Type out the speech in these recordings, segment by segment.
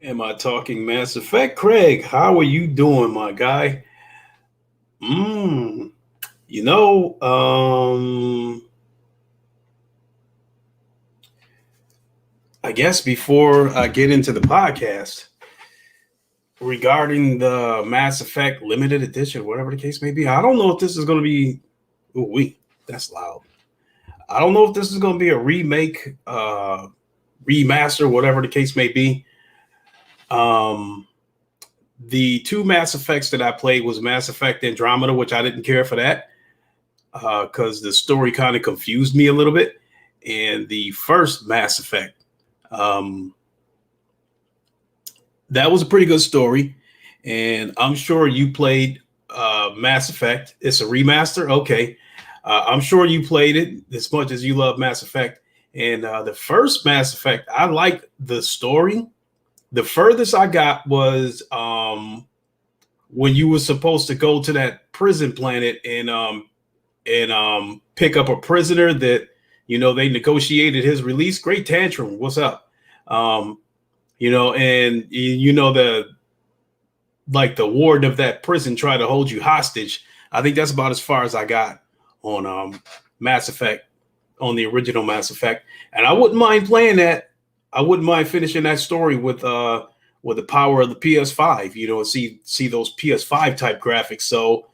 Am I talking Mass Effect? Craig, how are you doing, my guy? Mm, you know, I guess before I get into the podcast regarding the Mass Effect limited edition, whatever the case may be, I don't know if this is going to be. Ooh, that's loud. I don't know if this is going to be a remake, remaster, whatever the case may be. Um, the two Mass Effects that I played was Mass Effect Andromeda, which I didn't care for that because the story kind of confused me a little bit. And the first Mass Effect, um, that was a pretty good story. And I'm sure you played Mass Effect. It's a remaster. Okay. I'm sure you played it as much as you love Mass Effect. And the first Mass Effect, I liked the story. The furthest I got was when you were supposed to go to that prison planet and pick up a prisoner that they negotiated his release. Great tantrum. What's up? Um, and the like the warden of that prison tried to hold you hostage. I think that's about as far as I got on Mass Effect, on the original Mass Effect, and I wouldn't mind playing that. I wouldn't mind finishing that story with the power of the PS5. And see those PS5 type graphics. So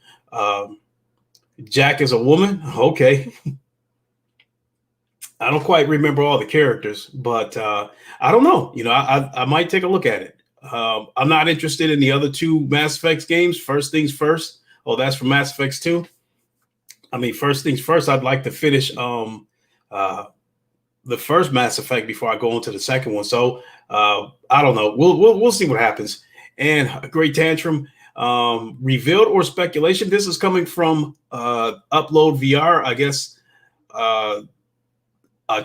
Jack is a woman. Okay. I don't quite remember all the characters, but I don't know. I might take a look at it. I'm not interested in the other two Mass Effect games. First things first. Oh, that's from Mass Effect 2. I mean, first things first, I'd like to finish uh, the first Mass Effect before I go into the second one. So I don't know. We'll see what happens. And a great tantrum. Revealed or speculation. This is coming from Upload VR. I guess a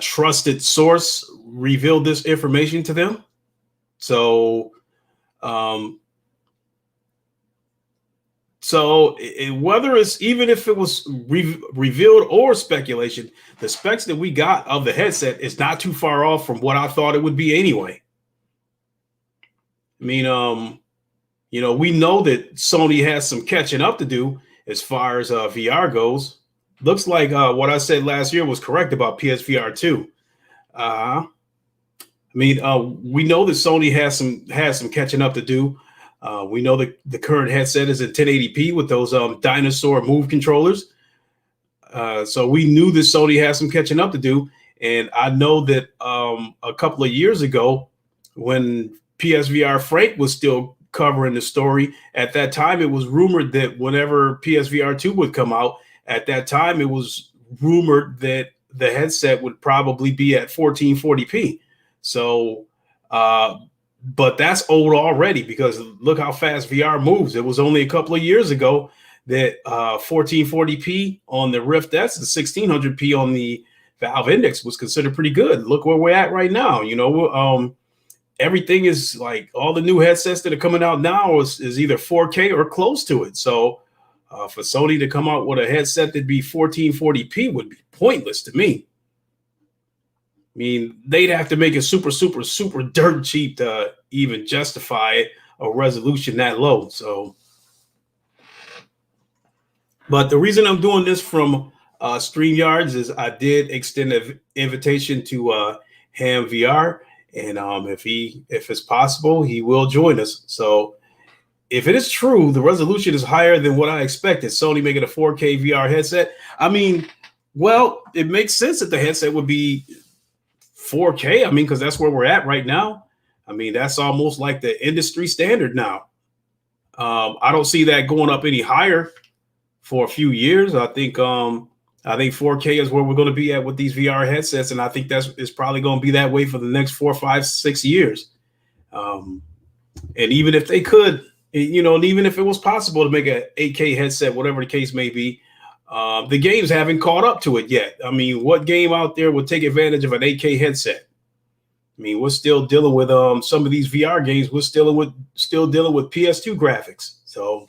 trusted source revealed this information to them. So, um, whether it's even if it was revealed or speculation, the specs that we got of the headset is not too far off from what I thought it would be anyway. I mean, we know that Sony has some catching up to do as far as VR goes. Looks like what I said last year was correct about PSVR 2. We know that Sony has some catching up to do. We know that the current headset is in 1080p with those dinosaur move controllers. So we knew that Sony has some catching up to do. And I know that a couple of years ago, when PSVR Frank was still covering the story, at that time it was rumored that whenever PSVR 2 would come out, at that time it was rumored that the headset would probably be at 1440p. So, but that's old already because look how fast VR moves. It was only a couple of years ago that 1440p on the Rift S and 1600p on the Valve Index was considered pretty good. Look where we're at right now. Everything is like all the new headsets that are coming out now is either 4K or close to it. So for Sony to come out with a headset that'd be 1440p would be pointless to me. I mean, they'd have to make it super, super, super dirt cheap to even justify a resolution that low. So, but the reason I'm doing this from StreamYards is I did extend an invitation to Ham VR, and if it's possible, he will join us. So, if it is true, the resolution is higher than what I expected. Sony making a 4K VR headset. I mean, well, it makes sense that the headset would be 4K. I mean, because that's where we're at right now. I mean, that's almost like the industry standard now. I don't see that going up any higher for a few years. I think 4K is where we're going to be at with these VR headsets, and I think it's probably going to be that way for the next 4, 5, 6 years. And even if they could, and even if it was possible to make an 8K headset, whatever the case may be, the games haven't caught up to it yet. I mean, what game out there would take advantage of an 8K headset? I mean, we're still dealing with some of these VR games. We're still dealing with PS2 graphics. So,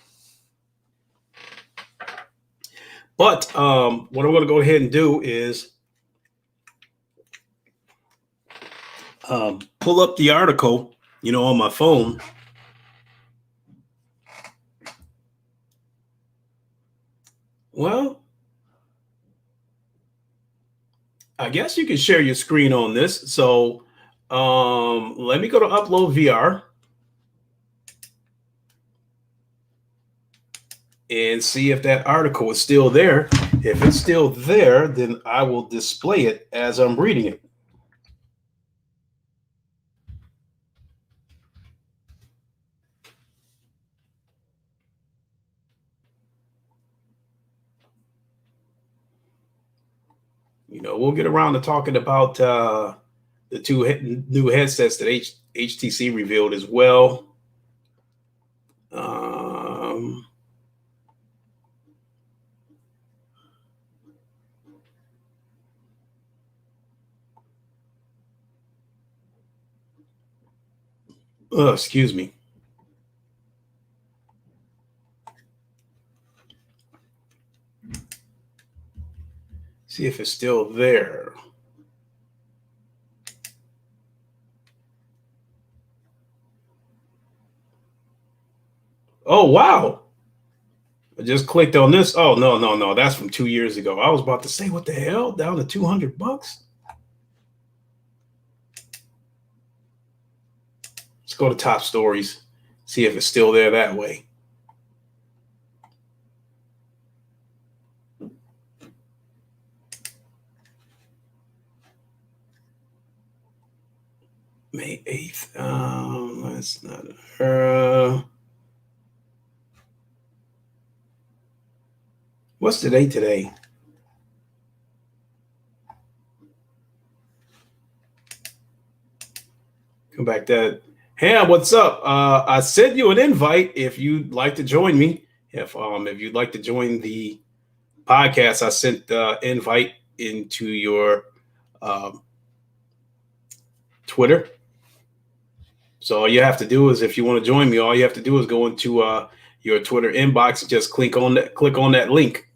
but what I'm going to go ahead and do is pull up the article, on my phone. Well, I guess you can share your screen on this. So let me go to Upload VR and see if that article is still there. If it's still there, then I will display it as I'm reading it. We'll get around to talking about the two new headsets that HTC revealed as well. Excuse me. See if it's still there. Oh, wow. I just clicked on this. Oh, no. That's from 2 years ago. I was about to say, what the hell? Down to $200? Let's go to top stories. See if it's still there that way. May 8th. That's not her. What's the date today? Come back to Ham, what's up? I sent you an invite if you'd like to join me. If you'd like to join the podcast, I sent the invite into your Twitter. So all you have to do is, if you want to join me, all you have to do is go into your Twitter inbox and just click on that link.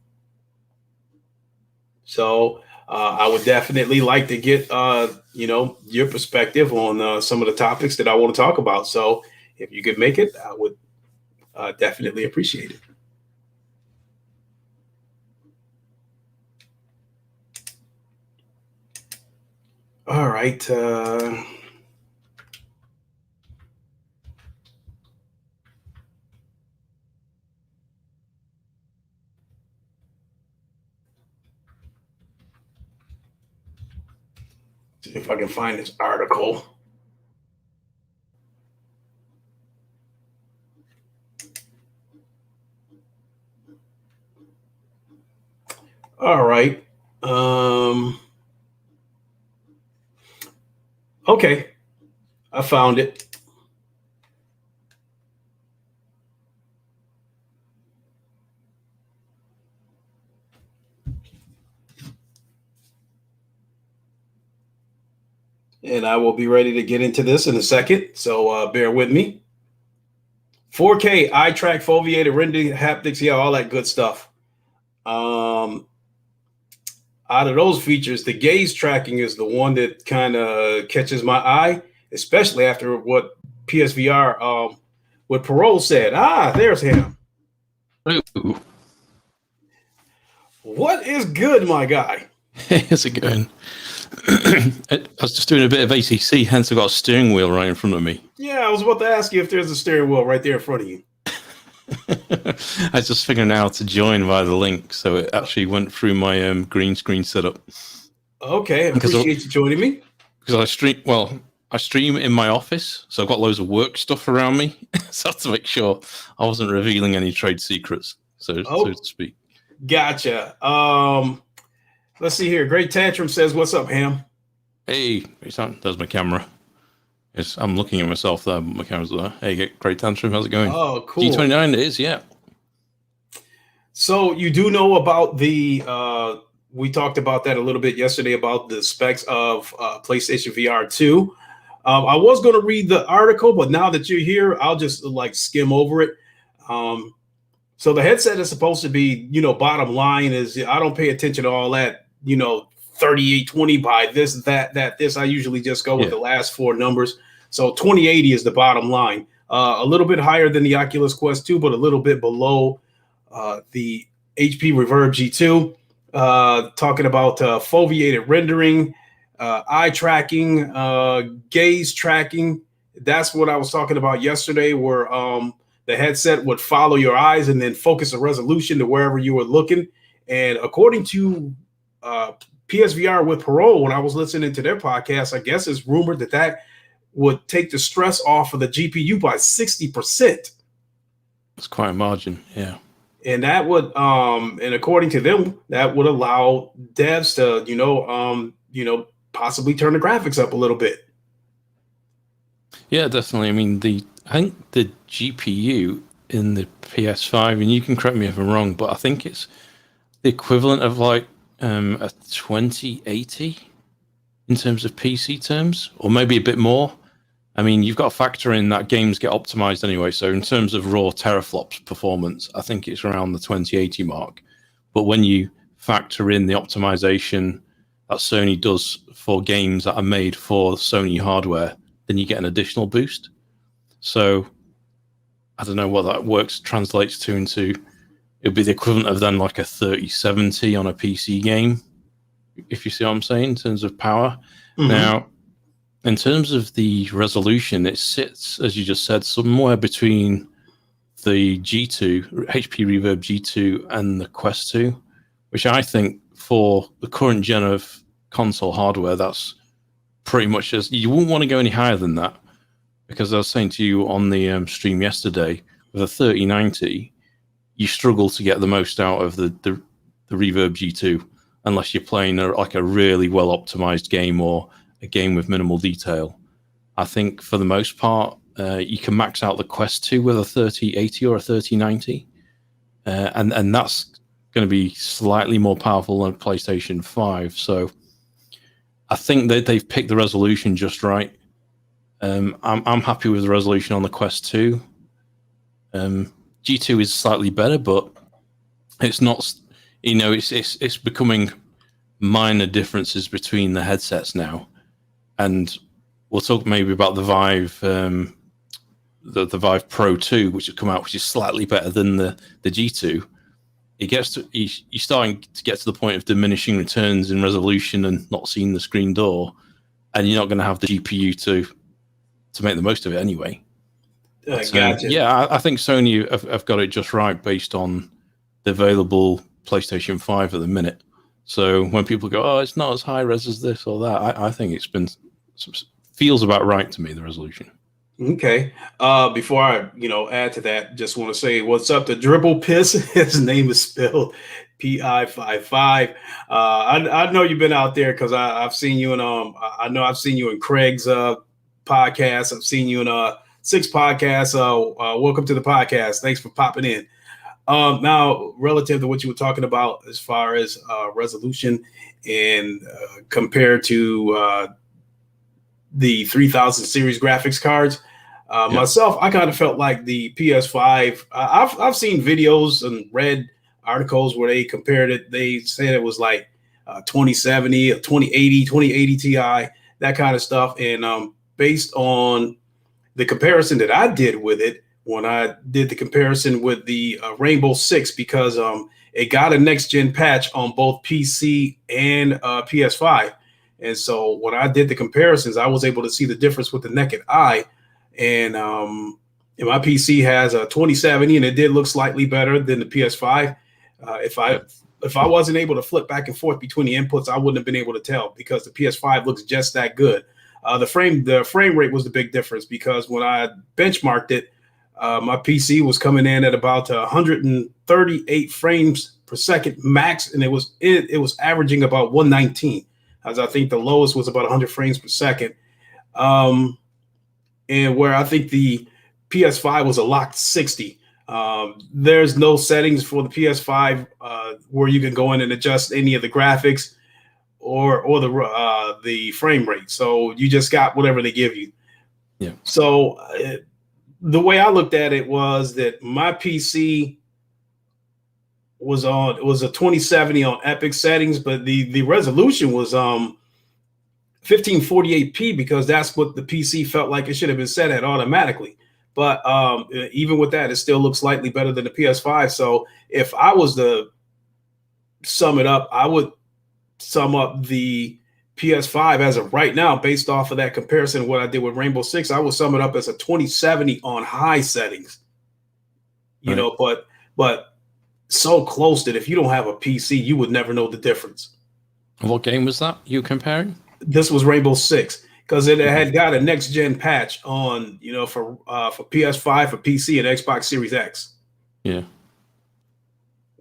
So I would definitely like to get your perspective on some of the topics that I want to talk about. So if you could make it, I would definitely appreciate it. All right. See if I can find this article. All right. Okay. I found it. And I will be ready to get into this in a second. So bear with me. 4K, eye track, foveated rendering, haptics, yeah, all that good stuff. Out of those features, the gaze tracking is the one that kind of catches my eye, especially after what PSVR, what Parole said. There's him. Ooh. What is good, my guy? How's it going? I was just doing a bit of ACC, hence I've got a steering wheel right in front of me. Yeah, I was about to ask you if there's a steering wheel right there in front of you. I was just figuring out how to join via the link, so it actually went through my green screen setup. Okay, appreciate you joining me. Because I stream in my office, so I've got loads of work stuff around me, so I have to make sure I wasn't revealing any trade secrets, so to speak. Gotcha. Let's see here. Great Tantrum says, "What's up, Ham?" Hey, there's my camera. Yes, I'm looking at myself there, but my camera's there. Hey, Great Tantrum, how's it going? Oh, cool. G29 it is, yeah. So you do know about the we talked about that a little bit yesterday about the specs of PlayStation VR 2. I was going to read the article, but now that you're here, I'll just skim over it. So the headset is supposed to be, bottom line is I don't pay attention to all that, 3820 by this, that, this. I usually just go with the last four numbers. So 2080 is the bottom line. A little bit higher than the Oculus Quest 2, but a little bit below the HP Reverb G2. Talking about foveated rendering, eye tracking, gaze tracking. That's what I was talking about yesterday, where the headset would follow your eyes and then focus the resolution to wherever you were looking. And according to PSVR with Parole, when I was listening to their podcast, I guess it's rumored that would take the stress off of the GPU by 60%. It's quite a margin, yeah. And that would, and according to them, that would allow devs to, possibly turn the graphics up a little bit. Yeah, definitely. I mean, I think the GPU in the PS5, and you can correct me if I'm wrong, but I think it's the equivalent of like a 2080 in terms of PC terms, or maybe a bit more. I mean, you've got to factor in that games get optimized anyway. So in terms of raw teraflops performance, I think it's around the 2080 mark. But when you factor in the optimization that Sony does for games that are made for Sony hardware, then you get an additional boost. So I don't know what that translates to into. It'd be the equivalent of then like a 3070 on a PC game, if you see what I'm saying, in terms of power. Mm-hmm. Now, in terms of the resolution, it sits, as you just said, somewhere between the G2, HP Reverb G2 and the Quest 2, which I think for the current gen of console hardware, that's pretty much you wouldn't want to go any higher than that, because I was saying to you on the stream yesterday, with a 3090, you struggle to get the most out of the Reverb G2 unless you're playing a really well optimized game or a game with minimal detail. I think for the most part, you can max out the Quest 2 with a 3080 or a 3090, and that's going to be slightly more powerful than a PlayStation 5. So I think that they've picked the resolution just right. I'm happy with the resolution on the Quest 2. G2 is slightly better, but it's not. It's becoming minor differences between the headsets now. And we'll talk maybe about the Vive, the Vive Pro 2, which has come out, which is slightly better than the G2. You're starting to get to the point of diminishing returns in resolution and not seeing the screen door, and you're not going to have the GPU to make the most of it anyway. Gotcha. Yeah, I think Sony have got it just right based on the available PlayStation 5 at the minute. So when people go, oh, it's not as high res as this or that, I think feels about right to me, the resolution. Okay. Before I, add to that, just want to say what's up to Dribble Piss. His name is spelled PI55. I know you've been out there because I've seen you in I know I've seen you in Craig's podcast. I've seen you in Six podcasts. Welcome to the podcast. Thanks for popping in. Now, relative to what you were talking about as far as resolution and compared to the 3000 series graphics cards, myself, I kind of felt like the PS5. I've seen videos and read articles where they compared it. They said it was like 2070, 2080 Ti, that kind of stuff. And based on the comparison that I did with it, when I did the comparison with the Rainbow Six, because it got a next gen patch on both PC and PS5. And so when I did the comparisons, I was able to see the difference with the naked eye. And my PC has a 2070, and it did look slightly better than the PS5. If I wasn't able to flip back and forth between the inputs, I wouldn't have been able to tell, because the PS5 looks just that good. The frame rate was the big difference, because when I benchmarked it, my PC was coming in at about 138 frames per second max, and it was averaging about 119, as I think the lowest was about 100 frames per second. And where I think the PS5 was a locked 60. There's no settings for the PS5 where you can go in and adjust any of the graphics or the frame rate. So you just got whatever they give you. Yeah. So the way I looked at it was that my PC was a 2070 on Epic settings, but the resolution was 1548p because that's what the PC felt like it should have been set at automatically. But even with that, it still looks slightly better than the PS5. So if I was to sum it up, I would sum up the PS5 as of right now, based off of that comparison, what I did with Rainbow Six. I would sum it up as a 2070 on high settings. You know, but so close that if you don't have a PC, you would never know the difference. What game was that you comparing? This was Rainbow Six because it had got a next gen patch on, you know, for PS5, for PC, and Xbox Series X. Yeah.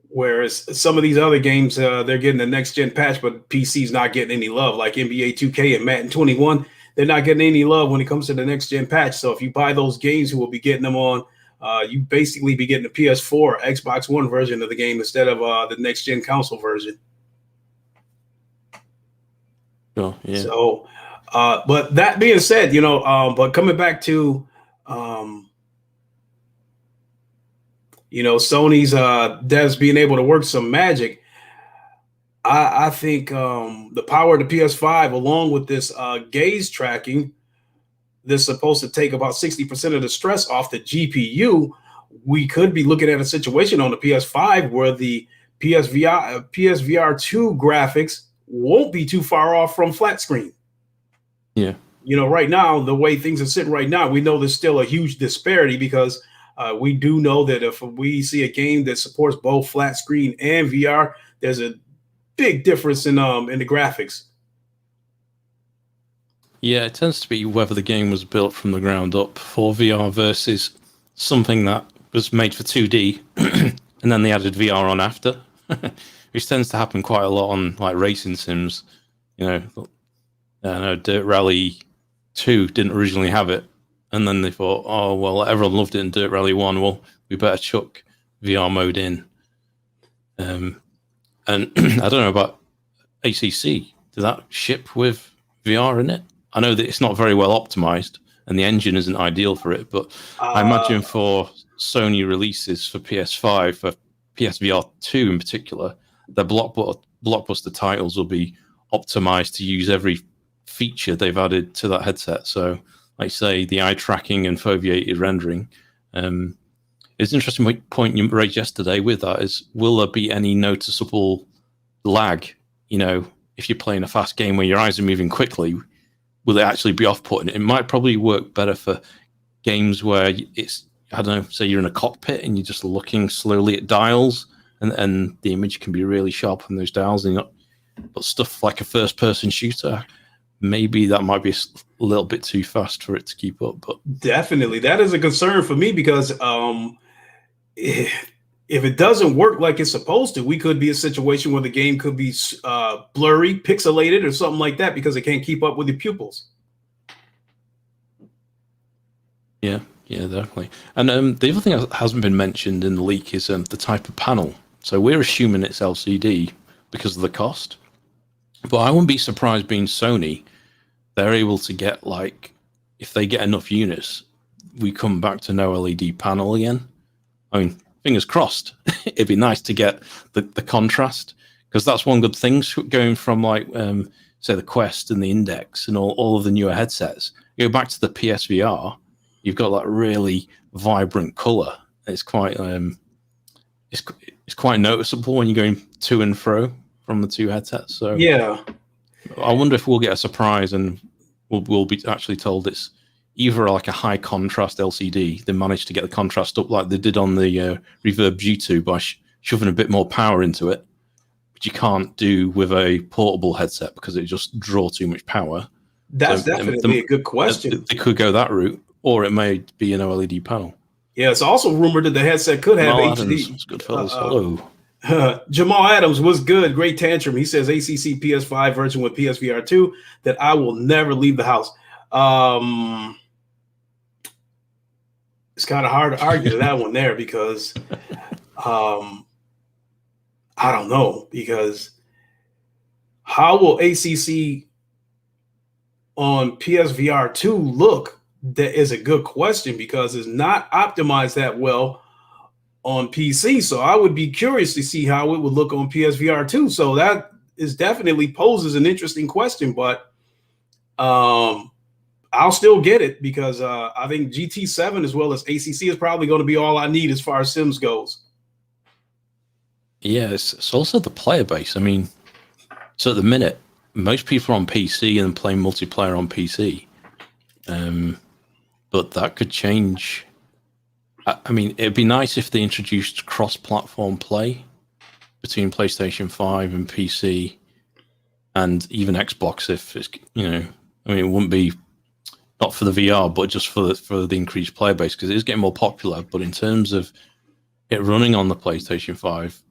Whereas some of these other games, they're getting the next gen patch, but PC's not getting any love. Like NBA 2K and Madden 21, they're not getting any love when it comes to the next gen patch. So if you buy those games, you will be getting them on. You basically be getting the PS4 or Xbox One version of the game instead of the next gen console version. Oh, yeah. So, but that being said, you know, but coming back to, you know, Sony's devs being able to work some magic. I think the power of the PS5, along with this gaze tracking, this is supposed to take about 60% of the stress off the GPU. We could be looking at a situation on the PS5 where the PSVR 2 graphics won't be too far off from flat screen. Yeah. You know, right now, the way things are sitting right now, we know there's still a huge disparity because we do know that if we see a game that supports both flat screen and VR, there's a big difference in the graphics. Yeah, it tends to be whether the game was built from the ground up for VR versus something that was made for 2D and then they added VR on after, which tends to happen quite a lot on like racing sims. You know, I know Dirt Rally 2 didn't originally have it, and then they thought, oh, well, everyone loved it in Dirt Rally 1, well, we better chuck VR mode in. And I don't know about ACC. Did that ship with VR in it? I know that it's not very well optimized and the engine isn't ideal for it, but I imagine for Sony releases for PS5, for PSVR 2 in particular, the blockbuster titles will be optimized to use every feature they've added to that headset. So, like say, the eye tracking and foveated rendering. It's an interesting point you raised yesterday with that is, will there be any noticeable lag? You know, if you're playing a fast game where your eyes are moving quickly, will it actually be off-putting? It might probably work better for games where it's, I don't know, say you're in a cockpit and you're just looking slowly at dials and the image can be really sharp on those dials. And but stuff like a first-person shooter, maybe that might be a little bit too fast for it to keep up. But definitely, that is a concern for me because if it doesn't work like it's supposed to, we could be a situation where the game could be blurry, pixelated, or something like that because it can't keep up with your pupils. Yeah, definitely. And the other thing that hasn't been mentioned in the leak is the type of panel. So we're assuming it's LCD because of the cost. But I wouldn't be surprised, being Sony, they're able to get, like, if they get enough units, we come back to no LED panel again. I mean, fingers crossed. It'd be nice to get the contrast, because that's one good thing going from, like, say, the Quest and the Index and all of the newer headsets. You go back to the PSVR, you've got that really vibrant color. It's quite it's quite noticeable when you're going to and fro from the two headsets. So yeah, I wonder if we'll get a surprise and we'll be actually told it's either like a high contrast LCD. They managed to get the contrast up like they did on the Reverb G2 by shoving a bit more power into it, which you can't do with a portable headset because it just draws too much power. That's definitely a good question. They could go that route, or it may be an OLED panel. Yeah, it's also rumored that the headset could have Jamal HD. Adams, good fellas. Hello. Jamal Adams was good. Great tantrum. He says ACC PS5 version with PSVR 2 that I will never leave the house. It's kind of hard to argue that one there because I don't know, because how will ACC on PSVR 2 look? That is a good question because it's not optimized that well on PC. So I would be curious to see how it would look on PSVR 2. So that is definitely poses an interesting question. But I'll still get it because I think GT7 as well as ACC is probably going to be all I need as far as Sims goes. Yeah, it's also the player base. I mean, so at the minute, most people are on PC and playing multiplayer on PC. But that could change. I mean, it'd be nice if they introduced cross-platform play between PlayStation 5 and PC and even Xbox. If it's, I mean, it wouldn't be not for the VR, but just for the increased player base, because it is getting more popular. But in terms of it running on the PlayStation 5,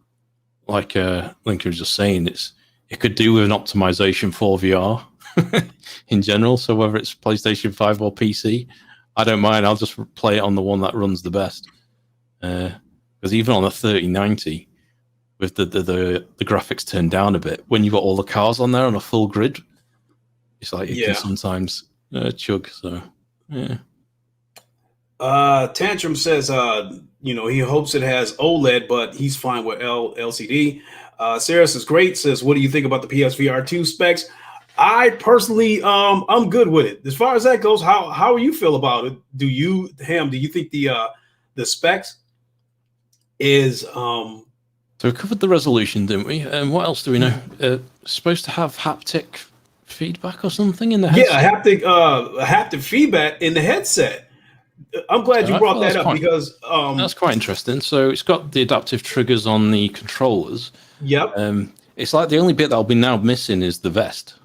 like Lincoln was just saying, it could do with an optimization for VR in general. So whether it's PlayStation 5 or PC, I don't mind. I'll just play it on the one that runs the best. Because even on a 3090, with the graphics turned down a bit, when you've got all the cars on there on a full grid, it's like it can sometimes chug. So yeah. Tantrum says, he hopes it has OLED, but he's fine with LCD. Saris is great. Says, what do you think about the PSVR 2 specs? I personally, I'm good with it. As far as that goes, how you feel about it? Do you think the specs is So we covered the resolution, didn't we? And what else do we know? Supposed to have haptic feedback or something in the headset? Yeah, haptic feedback in the headset. I'm glad you brought that up because that's quite interesting. So it's got the adaptive triggers on the controllers. Yep. It's like the only bit that'll be now missing is the vest.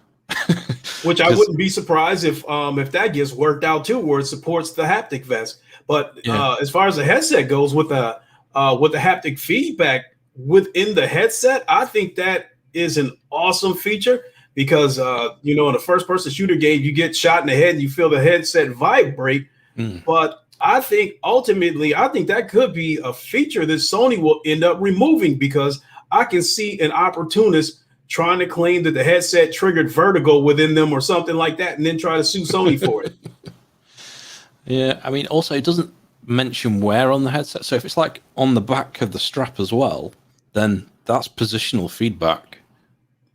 Which I wouldn't be surprised if that gets worked out too, where it supports the haptic vest. But as far as the headset goes, with the haptic feedback within the headset, I think that is an awesome feature because in a first-person shooter game, you get shot in the head and you feel the headset vibrate. But I think ultimately, that could be a feature that Sony will end up removing because I can see an opportunist trying to claim that the headset triggered vertigo within them or something like that, and then try to sue Sony for it. Yeah, I mean, also it doesn't mention where on the headset. So if it's like on the back of the strap as well, then that's positional feedback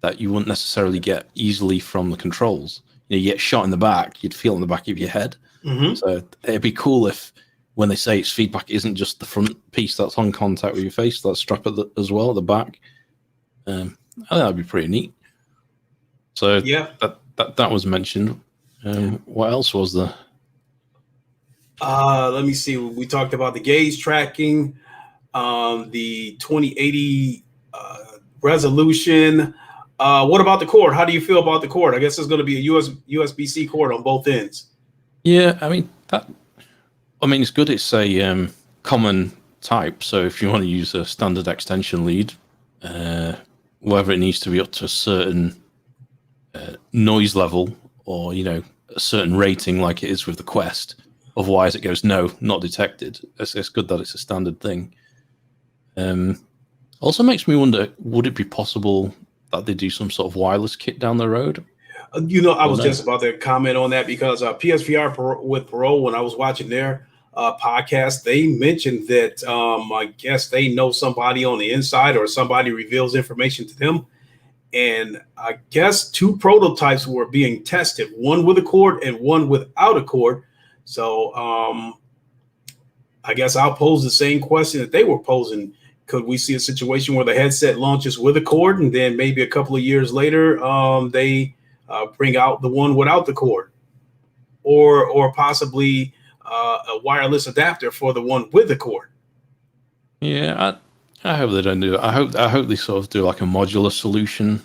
that you wouldn't necessarily get easily from the controls. You get shot in the back, you'd feel in the back of your head. Mm-hmm. So it'd be cool if when they say it's feedback, isn't just the front piece that's on contact with your face, that strap as well at the back. I think that'd be pretty neat. So yeah, that was mentioned. What else was there? Let me see. We talked about the gaze tracking, the 2080 resolution. What about the cord? How do you feel about the cord? I guess there's going to be a USB-C cord on both ends. Yeah, I mean it's good. It's a common type. So if you want to use a standard extension lead, whether it needs to be up to a certain noise level or a certain rating like it is with the Quest, otherwise it goes no, not detected. It's good that it's a standard thing. Also makes me wonder, would it be possible that they do some sort of wireless kit down the road? I was just about to comment on that because PSVR with Parole, when I was watching their podcast, they mentioned that I guess they know somebody on the inside or somebody reveals information to them. And I guess 2 prototypes were being tested, one with a cord and one without a cord. So I guess I'll pose the same question that they were posing. Could we see a situation where the headset launches with a cord and then maybe a couple of years later they bring out the one without the cord, or possibly a wireless adapter for the one with the cord? Yeah, I hope they don't do that. I hope they sort of do like a modular solution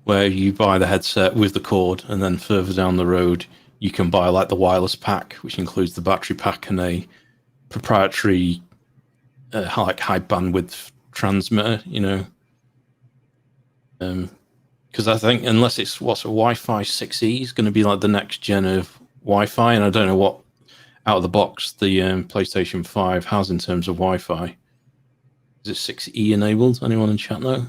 where you buy the headset with the cord, and then further down the road you can buy like the wireless pack, which includes the battery pack and a proprietary like high bandwidth transmitter. Because I think unless it's Wi-Fi 6E is going to be like the next gen of Wi-Fi, and I don't know what out of the box the PlayStation 5 has in terms of Wi-Fi. Is it 6E enabled? Anyone in chat know?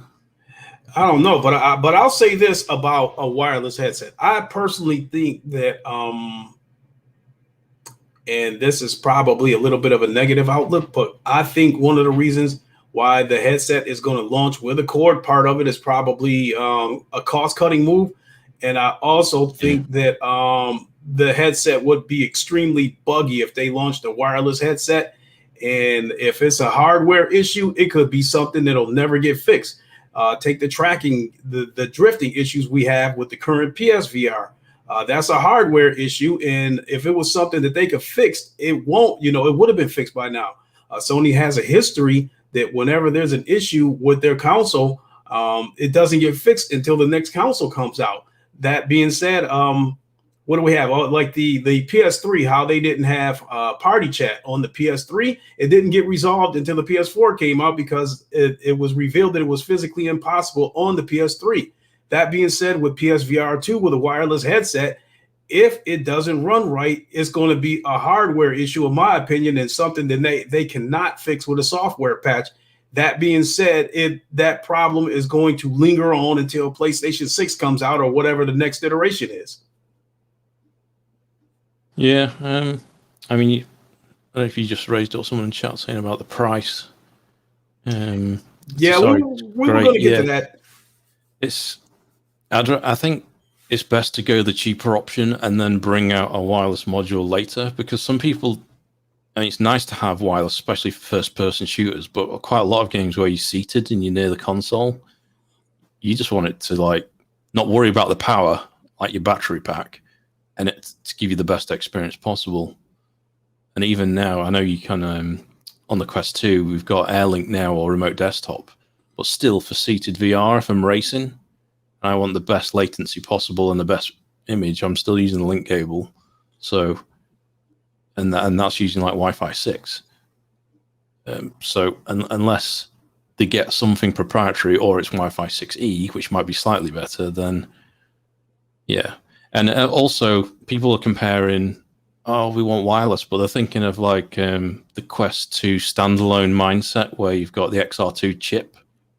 I don't know, but I'll say this about a wireless headset. I personally think that, and this is probably a little bit of a negative outlook, but I think one of the reasons why the headset is going to launch with a cord, part of it is probably a cost-cutting move, and I also think that the headset would be extremely buggy if they launched a wireless headset. And if it's a hardware issue, it could be something that'll never get fixed. Take the tracking, the drifting issues we have with the current PSVR. That's a hardware issue, and if it was something that they could fix, it won't. It would have been fixed by now. Sony has a history that whenever there's an issue with their console, it doesn't get fixed until the next console comes out. That being said, what do we have? Like the PS3, how they didn't have party chat on the PS3. It didn't get resolved until the PS4 came out because it was revealed that it was physically impossible on the PS3. That being said, with PSVR 2 with a wireless headset, if it doesn't run right, it's going to be a hardware issue, in my opinion, and something that they cannot fix with a software patch. That being said, that problem is going to linger on until PlayStation 6 comes out or whatever the next iteration is. Yeah, I mean, I don't know if you just raised up someone in chat saying about the price. Yeah, we were going to get to that. I think it's best to go the cheaper option and then bring out a wireless module later, because some people, and it's nice to have wireless, especially for first-person shooters, but quite a lot of games where you're seated and you're near the console, you just want it to not worry about the power, like your battery pack, and it to give you the best experience possible. And even now, I know you can on the Quest 2, we've got AirLink now or remote desktop, but still for seated VR, if I'm racing, I want the best latency possible and the best image, I'm still using the link cable. So, and that's using like Wi-Fi 6. So unless they get something proprietary or it's Wi-Fi 6E, which might be slightly better, then yeah. And also people are comparing, we want wireless, but they're thinking of like the Quest 2 standalone mindset where you've got the XR2 chip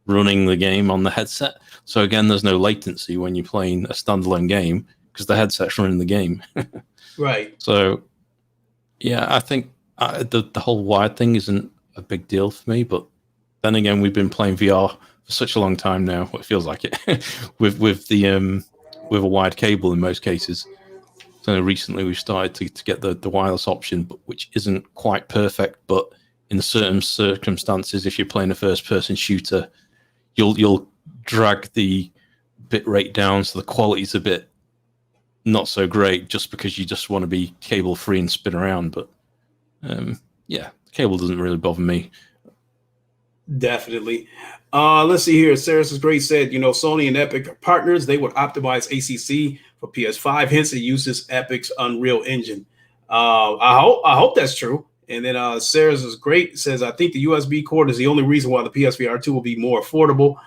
running the game on the headset. So again, there's no latency when you're playing a standalone game because the headset's running the game. Right. So, yeah, I think the whole wired thing isn't a big deal for me. But then again, we've been playing VR for such a long time now. It feels like it with a wired cable in most cases. So recently we've started to get the wireless option, but which isn't quite perfect. But in certain circumstances, if you're playing a first-person shooter, you'll drag the bit rate down, so the quality's a bit not so great, just because you just want to be cable free and spin around. But yeah, the cable doesn't really bother me. Definitely. Let's see here. Sarah's Great said, Sony and Epic are partners. They would optimize ACC for PS5. Hence, it uses Epic's Unreal Engine. I hope that's true. And then Sarah's is Great says, I think the USB cord is the only reason why the PSVR 2 will be more affordable.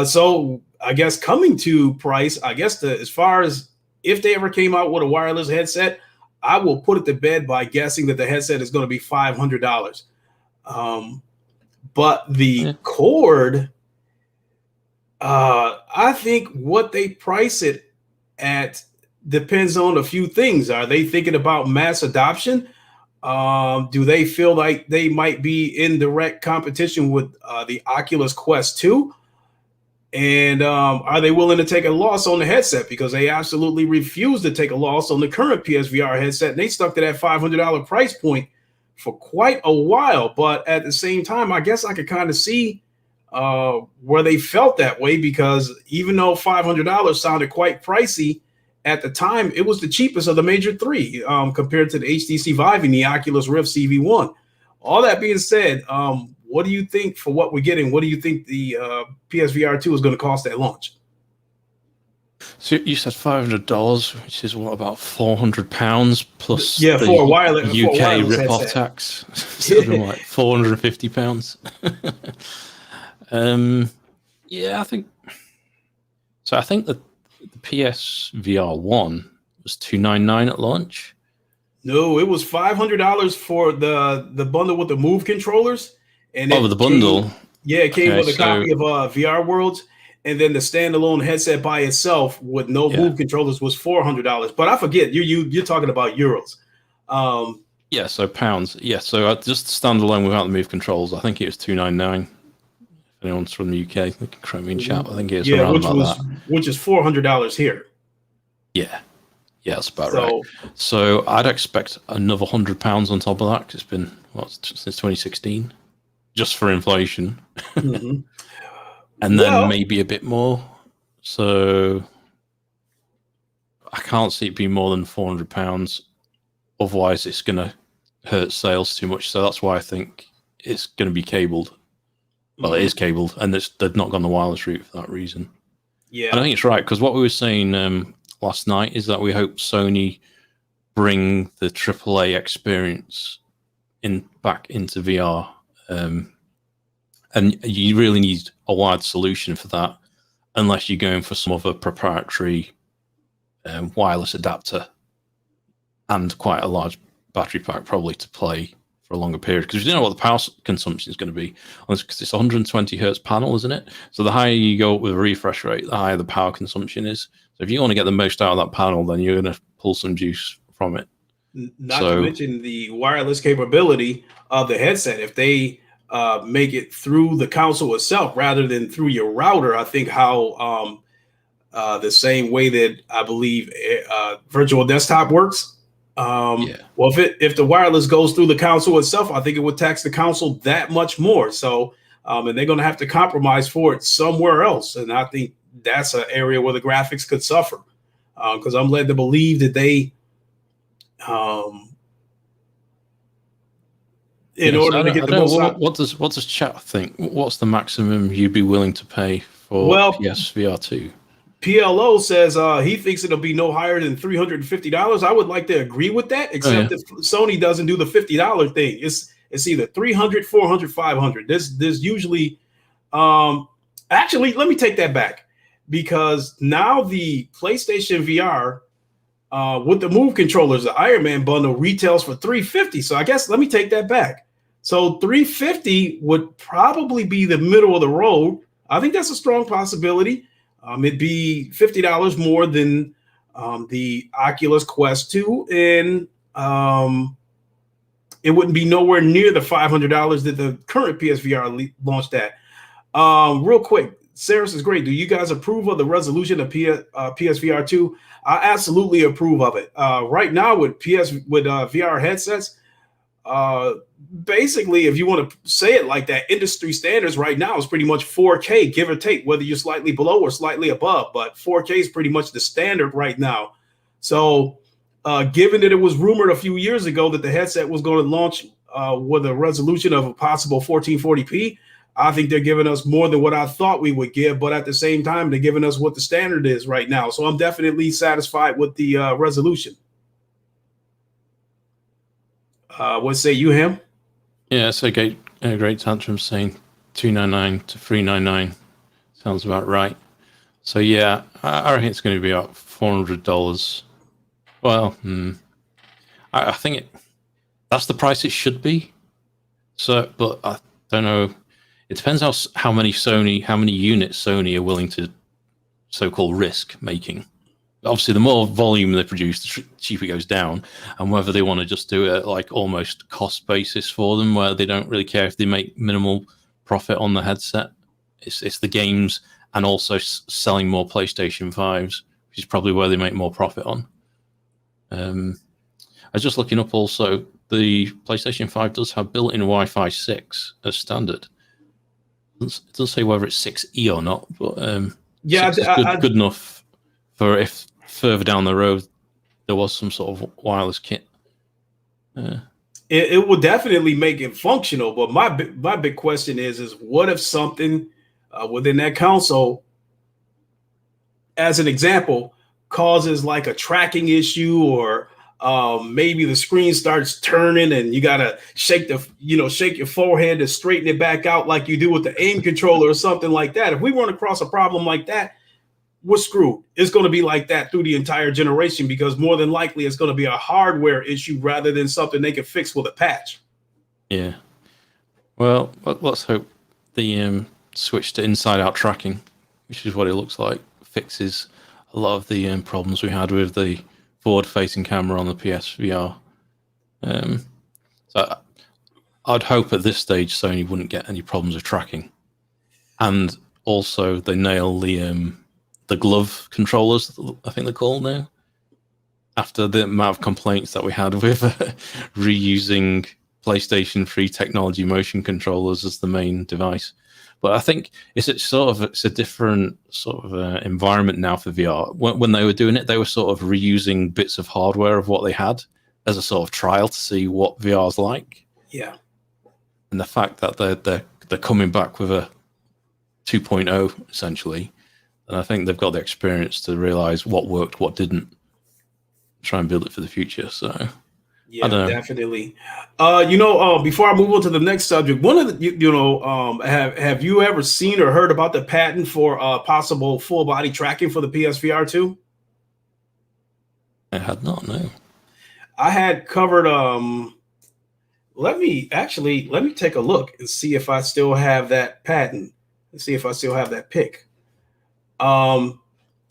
So I guess coming to price, I guess as far as if they ever came out with a wireless headset, I will put it to bed by guessing that the headset is going to be $500. But the cord, I think what they price it at depends on a few things. Are they thinking about mass adoption? Do they feel like they might be in direct competition with the Oculus Quest 2? And are they willing to take a loss on the headset? Because they absolutely refuse to take a loss on the current PSVR headset. And they stuck to that $500 price point for quite a while. But at the same time, I guess I could kind of see where they felt that way, because even though $500 sounded quite pricey at the time, it was the cheapest of the major three compared to the HTC Vive and the Oculus Rift CV1. All that being said, what do you think for what we're getting? What do you think the PSVR 2 is going to cost at launch? So you said $500, which is what, about £400 plus the for UK rip-off tax. Something like £450. Yeah, I think so. I think that the PSVR 1 was $299 at launch. No, it was $500 for the bundle with the Move controllers. And the bundle. It came with a copy of VR Worlds, and then the standalone headset by itself with no Move controllers was $400. But I forget, you're talking about euros. Yeah, so pounds. Yeah, so just standalone without the Move controls, I think it was $299. If anyone's from the UK, they can correct me in chat. I think it was around about that. Which is $400 here. Yeah, that's about right. So So I'd expect another £100 on top of that, 'cause it's been since 2016, just for inflation, mhm. and then Well, maybe a bit more. So I can't see it being more than £400. Otherwise, it's going to hurt sales too much. So that's why I think it's going to be cabled. Well, it is cabled, and they've not gone the wireless route for that reason. yeah. And I think it's right, because what we were saying last night is that we hope Sony bring the AAA experience back into VR, and you really need a wide solution for that, unless you're going for some other proprietary wireless adapter and quite a large battery pack, probably, to play for a longer period, because we don't know what the power consumption is going to be, because it's 120 hertz panel, isn't it? So the higher you go with a refresh rate, the higher the power consumption is. So if you want to get the most out of that panel, then you're going to pull some juice from it. Not to mention the wireless capability of the headset. If they make it through the console itself rather than through your router, I think how the same way that I believe virtual desktop works. Well, if the wireless goes through the console itself, I think it would tax the console that much more. So, and they're going to have to compromise for it somewhere else. And I think that's an area where the graphics could suffer, because I'm led to believe that they, in order to get the most out. What does chat think? What's the maximum you'd be willing to pay for PSVR 2? PLO says he thinks it'll be no higher than $350. I would like to agree with that, except if Sony doesn't do the $50 thing. It's either 300, 400, 500. There's usually actually, let me take that back, because now the PlayStation VR with the Move controllers, the Iron Man bundle retails for $350. So I guess let me take that back. So $350 would probably be the middle of the road. I think that's a strong possibility. It'd be $50 more than the Oculus Quest 2, and it wouldn't be nowhere near the $500 that the current PSVR launched at. Real quick, Saris is great. Do you guys approve of the resolution of PSVR 2? I absolutely approve of it. Right now with VR headsets, basically, if you want to say it like that, industry standards right now is pretty much 4K, give or take, whether you're slightly below or slightly above. But 4K is pretty much the standard right now. So, given that it was rumored a few years ago that the headset was going to launch with a resolution of a possible 1440p, I think they're giving us more than what I thought we would give. But at the same time, they're giving us what the standard is right now. So I'm definitely satisfied with the resolution. What say you, Ham? Yeah, so great tantrum saying $299 to $399 sounds about right. So yeah, I reckon it's going to be about $400. Well, I think that's the price it should be. So, but I don't know. It depends how many units Sony are willing to so-called risk making. Obviously, the more volume they produce, the cheaper it goes down, and whether they want to just do it like almost cost basis for them, where they don't really care if they make minimal profit on the headset. It's the games and also selling more PlayStation 5s, which is probably where they make more profit on. I was just looking up also, the PlayStation 5 does have built-in Wi-Fi 6 as standard. It doesn't say whether it's 6E or not, but yeah, 6 is good enough for if further down the road there was some sort of wireless kit. It will definitely make it functional, but my big question is what if something within that console, as an example, causes like a tracking issue, or maybe the screen starts turning and you gotta shake your forehead to straighten it back out like you do with the aim controller or something like that. If we run across a problem like that, we're screwed. It's going to be like that through the entire generation, because more than likely it's going to be a hardware issue rather than something they can fix with a patch. Yeah. Well, let's hope the switch to inside-out tracking, which is what it looks like, fixes a lot of the problems we had with the forward-facing camera on the PSVR. So I'd hope at this stage Sony wouldn't get any problems with tracking, and also they nail the glove controllers, I think they're called now. after the amount of complaints that we had with reusing PlayStation 3 technology motion controllers as the main device. But I think it's a different sort of environment now for VR. When they were doing it, they were sort of reusing bits of hardware of what they had as a sort of trial to see what VR's like. Yeah. And the fact that they're coming back with a 2.0 essentially, and I think they've got the experience to realize what worked, what didn't, try and build it for the future. So yeah, definitely. Before I move on to the next subject, one of the have you ever seen or heard about the patent for possible full body tracking for the PSVR 2? I had not, no. I had covered let me take a look and see if I still have that patent and see if I still have that pick.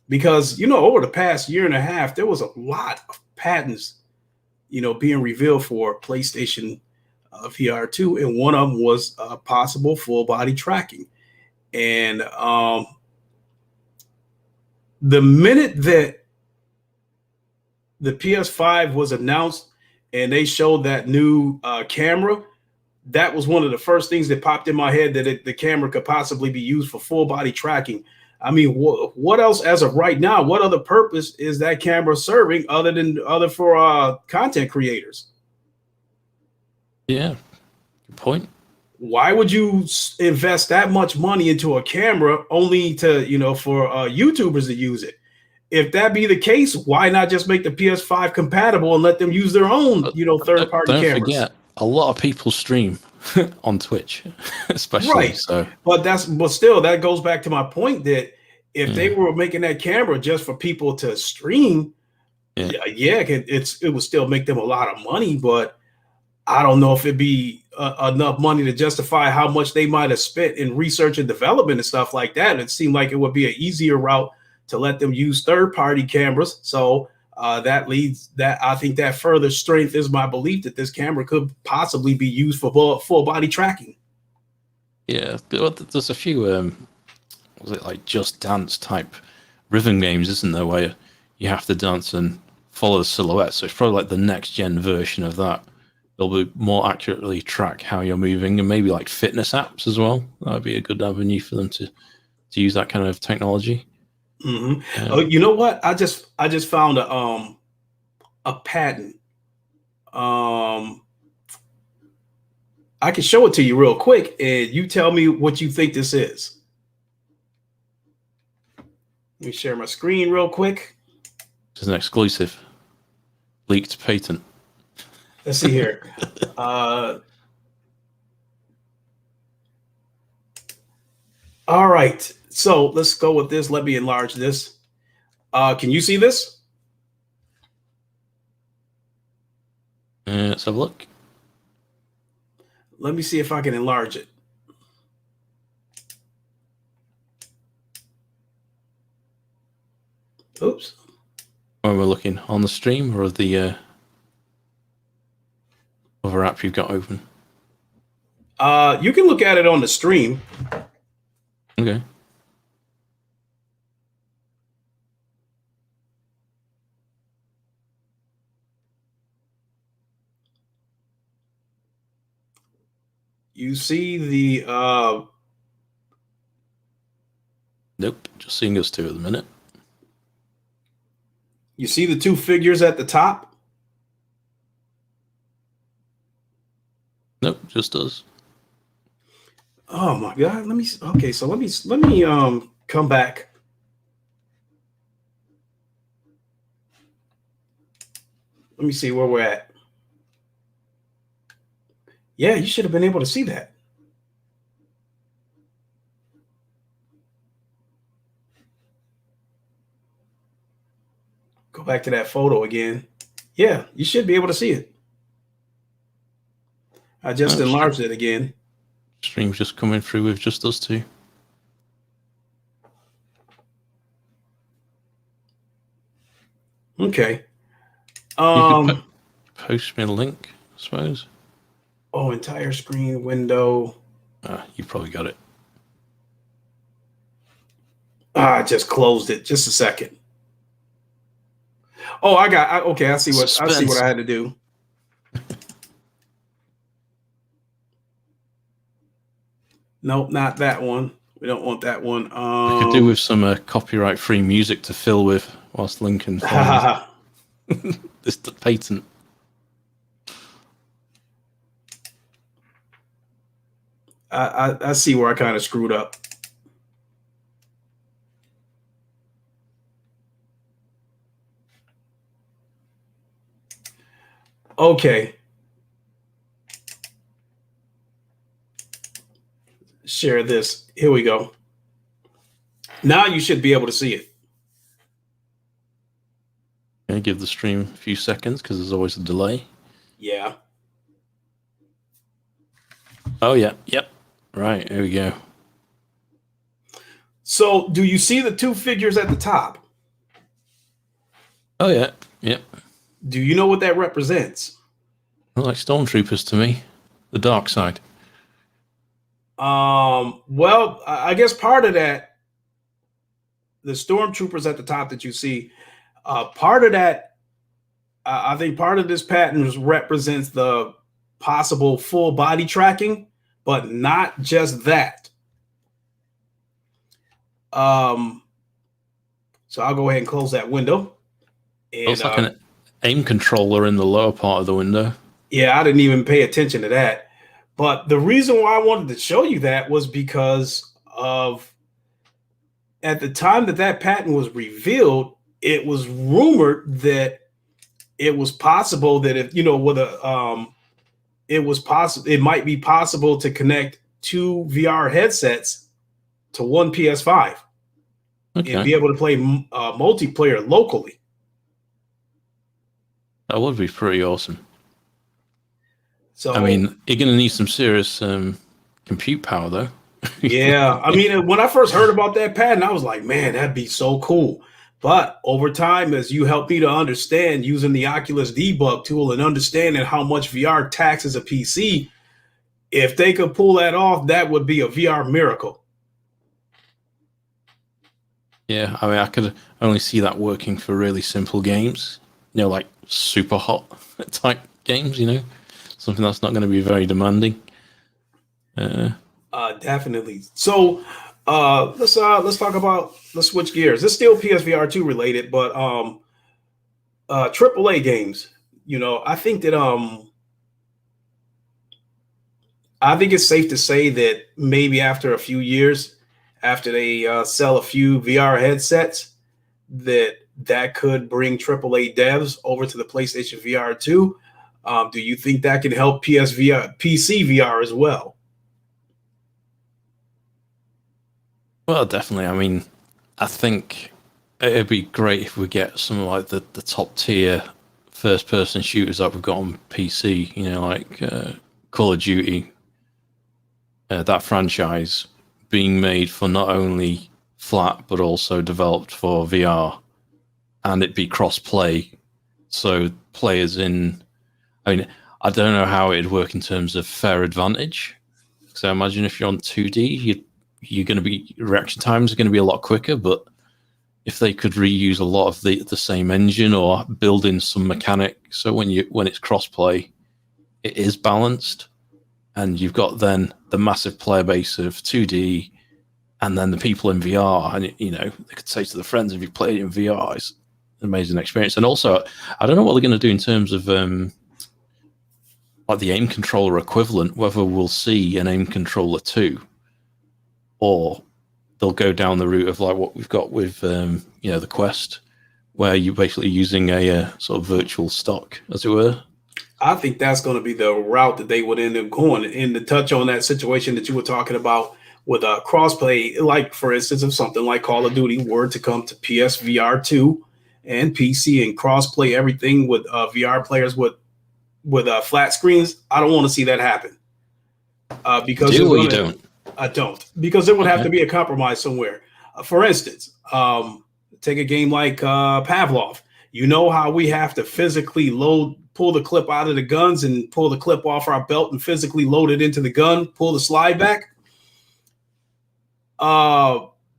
Because over the past year and a half, there was a lot of patents, being revealed for PlayStation VR 2, and one of them was possible full body tracking. And the minute that the PS5 was announced and they showed that new camera, that was one of the first things that popped in my head, that the camera could possibly be used for full body tracking. I mean, what else, as of right now, what other purpose is that camera serving other for content creators? Yeah, good point. Why would you invest that much money into a camera only to, for YouTubers to use it? If that be the case, why not just make the PS5 compatible and let them use their own, third-party cameras? Don't forget, a lot of people stream on Twitch, especially. Right. So, but still, that goes back to my point that if they were making that camera just for people to stream, it would still make them a lot of money. But I don't know if it'd be enough money to justify how much they might have spent in research and development and stuff like that. It seemed like it would be an easier route to let them use third-party cameras. So I think that further strengthens my belief that this camera could possibly be used for full body tracking. Yeah, there's a few was it like Just Dance type rhythm games, isn't there, where you have to dance and follow the silhouette? So it's probably like the next gen version of that. They'll be more accurately track how you're moving, and maybe like fitness apps as well. That would be a good avenue for them to use that kind of technology. Oh, you know what? I just found a patent. I can show it to you real quick, and you tell me what you think this is. Let me share my screen real quick. It's an exclusive leaked patent. Let's see here. All right. So let's go with this. Let me enlarge this. Can you see this? Let's have a look. Let me see if I can enlarge it. Oops. When we're looking on the stream or the other app you've got open? You can look at it on the stream. Okay. You see the Nope, just seeing us two at the minute. You see the two figures at the top? Nope, just us. Oh my God. Let me come back. Let me see where we're at. Yeah, you should have been able to see that. Go back to that photo again. Yeah, you should be able to see it. I just enlarged it again. Stream's just coming through with just us two. Okay. You could post me a link, I suppose. Oh, entire screen window. You probably got it. I just closed it. Just a second. Oh, okay. I see what Suspense. I had to do. Nope, not that one. We don't want that one. We could do with some copyright-free music to fill with whilst Lincoln finds this patent. I see where I kind of screwed up. Okay. Share this. Here we go. Now you should be able to see it. Okay, give the stream a few seconds because there's always a delay. Yeah. Oh, yeah. Yep. Right. Here we go. So do you see the two figures at the top? Oh, yeah. Yep. Do you know what that represents? Look like stormtroopers to me. The dark side. Well, I guess part of that, the stormtroopers at the top that you see, part of that, I think part of this pattern represents the possible full body tracking, but not just that. So I'll go ahead and close that window. And, looks like an aim controller in the lower part of the window. Yeah, I didn't even pay attention to that. But the reason why I wanted to show you that was because of at the time that patent was revealed, it was rumored that it was possible that if, with a, it might be possible to connect two VR headsets to one PS5 and be able to play multiplayer locally. That would be pretty awesome. So I mean, you're going to need some serious compute power, though. Yeah, I mean, when I first heard about that patent, I was like, man, that'd be so cool. But over time, as you help me to understand using the Oculus debug tool and understanding how much VR taxes a PC, if they could pull that off, that would be a VR miracle. Yeah, I mean, I could only see that working for really simple games, like super hot type games, something that's not going to be very demanding. Definitely. So let's switch gears. It's still PSVR 2 related, but AAA games. I think that I think it's safe to say that maybe after a few years, after they sell a few VR headsets, that could bring AAA devs over to the PlayStation VR 2. Do you think that can help PC VR as well? Well, definitely. I mean, I think it'd be great if we get some like the top tier first person shooters that we've got on PC, like Call of Duty, that franchise being made for not only flat but also developed for VR, and it be cross-play. So players I mean, I don't know how it'd work in terms of fair advantage. So I imagine if you're on 2D, you're going to be reaction times are going to be a lot quicker, but if they could reuse a lot of the same engine or build in some mechanics, so when it's crossplay, it is balanced, and you've got then the massive player base of 2D, and then the people in VR, and they could say to the friends, if you played in VR, it's an amazing experience. And also, I don't know what they're going to do in terms of like the aim controller equivalent, whether we'll see an aim controller 2. Or they'll go down the route of like what we've got with, the Quest, where you're basically using a sort of virtual stock, as it were. I think that's going to be the route that they would end up going. And to touch on that situation that you were talking about with crossplay, like for instance, if something like Call of Duty were to come to PSVR 2 and PC and crossplay everything with VR players with flat screens, I don't want to see that happen. Because you don't. I don't, because there would have to be a compromise somewhere. For instance, take a game like Pavlov. You know how we have to physically pull the clip out of the guns and pull the clip off our belt and physically load it into the gun, pull the slide back.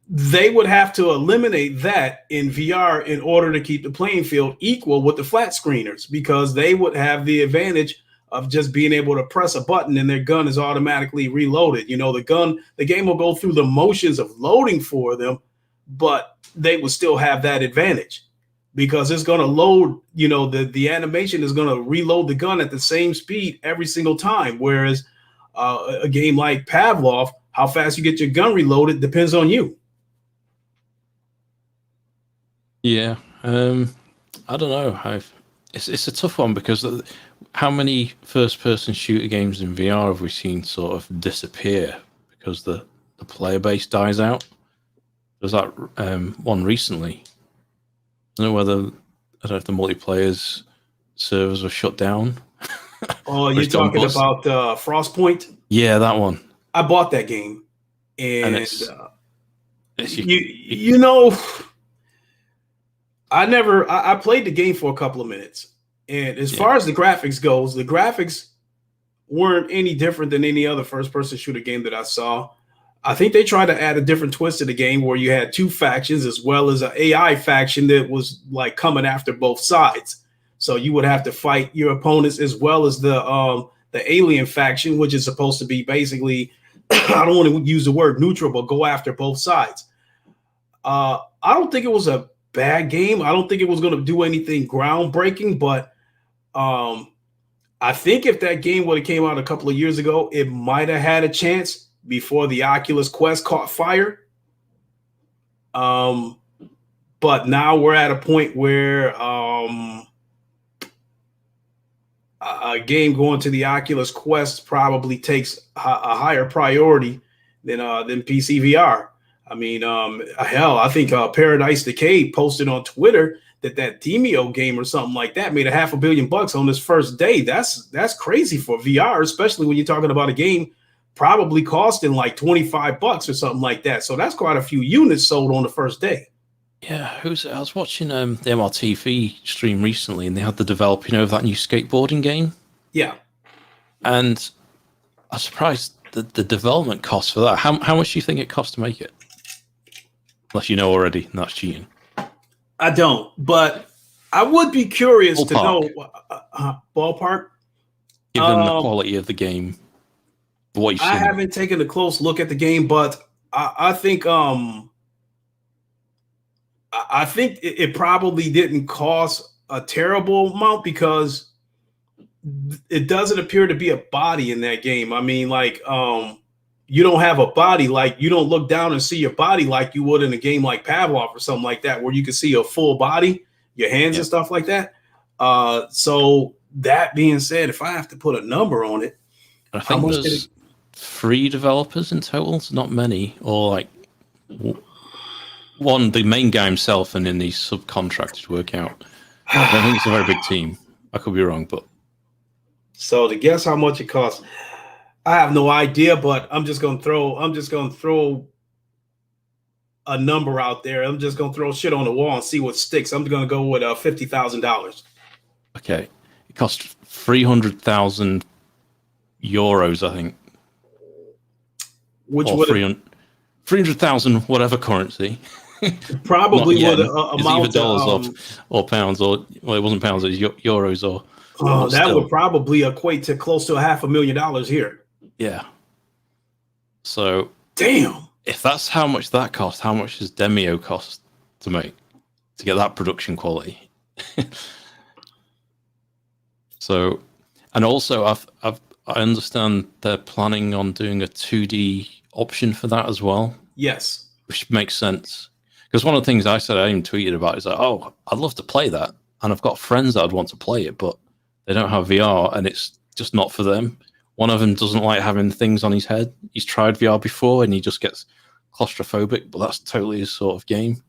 they would have to eliminate that in VR in order to keep the playing field equal with the flat screeners, because they would have the advantage of just being able to press a button and their gun is automatically reloaded. The game will go through the motions of loading for them, but they will still have that advantage because it's going to load, the animation is going to reload the gun at the same speed every single time. Whereas a game like Pavlov, how fast you get your gun reloaded depends on you. Yeah, I don't know. It's a tough one because how many first-person shooter games in VR have we seen sort of disappear because the player base dies out? There's that one recently. I don't know if the multiplayer's servers were shut down. Oh, you're talking about Frostpoint? Yeah, that one. I bought that game, and I played the game for a couple of minutes, and as far as the graphics goes, the graphics weren't any different than any other first-person shooter game that I saw. I think they tried to add a different twist to the game where you had two factions as well as an AI faction that was like coming after both sides. So you would have to fight your opponents as well as the alien faction, which is supposed to be basically, I don't want to use the word neutral, but go after both sides. I don't think it was a bad game. I don't think it was going to do anything groundbreaking, but I think if that game would have came out a couple of years ago, it might have had a chance before the Oculus Quest caught fire. But now we're at a point where a game going to the Oculus Quest probably takes a higher priority than PC VR. I mean, hell, I think Paradise Decay posted on Twitter that Demio game or something like that made $500 million on this first day. That's crazy for VR, especially when you're talking about a game probably costing like $25 or something like that. So that's quite a few units sold on the first day. Yeah, I was watching the MRTV stream recently, and they had the developing of that new skateboarding game. Yeah, and I'm surprised the development cost for that. How much do you think it cost to make it? Unless you know already, and that's cheating. I don't, but I would be curious to know ballpark. Given the quality of the game, what you've seen. I haven't taken a close look at the game, but I think it probably didn't cost a terrible amount because it doesn't appear to be a body in that game. I mean, like, you don't have a body, like you don't look down and see your body like you would in a game like Pavlov or something like that, where you can see a full body, your hands and stuff like that. So that being said, if I have to put a number on it, I think there's 3 developers in total, so not many, or like one, the main guy himself, and then these subcontractors work out. I think it's a very big team. I could be wrong, but so to guess how much it costs, I have no idea. But I'm just gonna throw a number out there. I'm just gonna throw shit on the wall and see what sticks. I'm gonna go with $50,000. Okay, it cost 300,000 euros, I think. Which would 300,000 whatever currency. Probably would amount either dollars or pounds, or well, it wasn't pounds, it was euros or. That would probably equate to close to $500,000 here. Yeah. So damn. If that's how much that cost, how much does Demio cost to make to get that production quality? So, and also I understand they're planning on doing a 2D option for that as well. Yes, which makes sense. Because one of the things I said, I even tweeted about, is like, oh, I'd love to play that, and I've got friends that would want to play it, but they don't have VR, and it's just not for them. One of them doesn't like having things on his head. He's tried VR before, and he just gets claustrophobic, but that's totally his sort of game.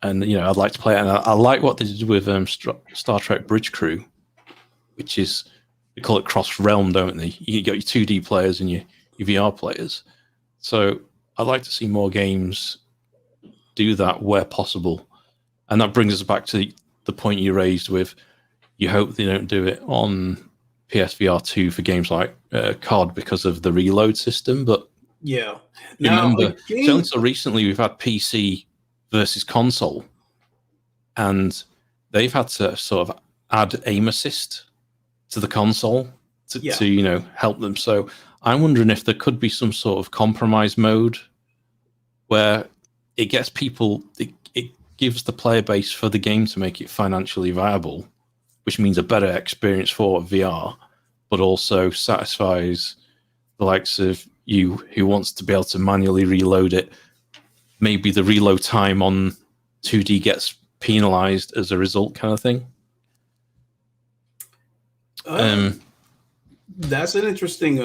And, you know, I'd like to play it. And I like what they did with Star Trek Bridge Crew, which is, they call it cross-realm, don't they? You got your 2D players and your VR players. So I'd like to see more games do that where possible. And that brings us back to the point you raised with, you hope they don't do it on PSVR 2 for games like COD because of the reload system, but Yeah. Now a Remember, so game. until recently, we've had PC versus console, and they've had to sort of add aim assist to the console Yeah. to help them. So I'm wondering if there could be some sort of compromise mode where it gets people, it gives the player base for the game to make it financially viable, which means a better experience for VR, but also satisfies the likes of you who wants to be able to manually reload it. Maybe the reload time on 2D gets penalized as a result, kind of thing. That's an interesting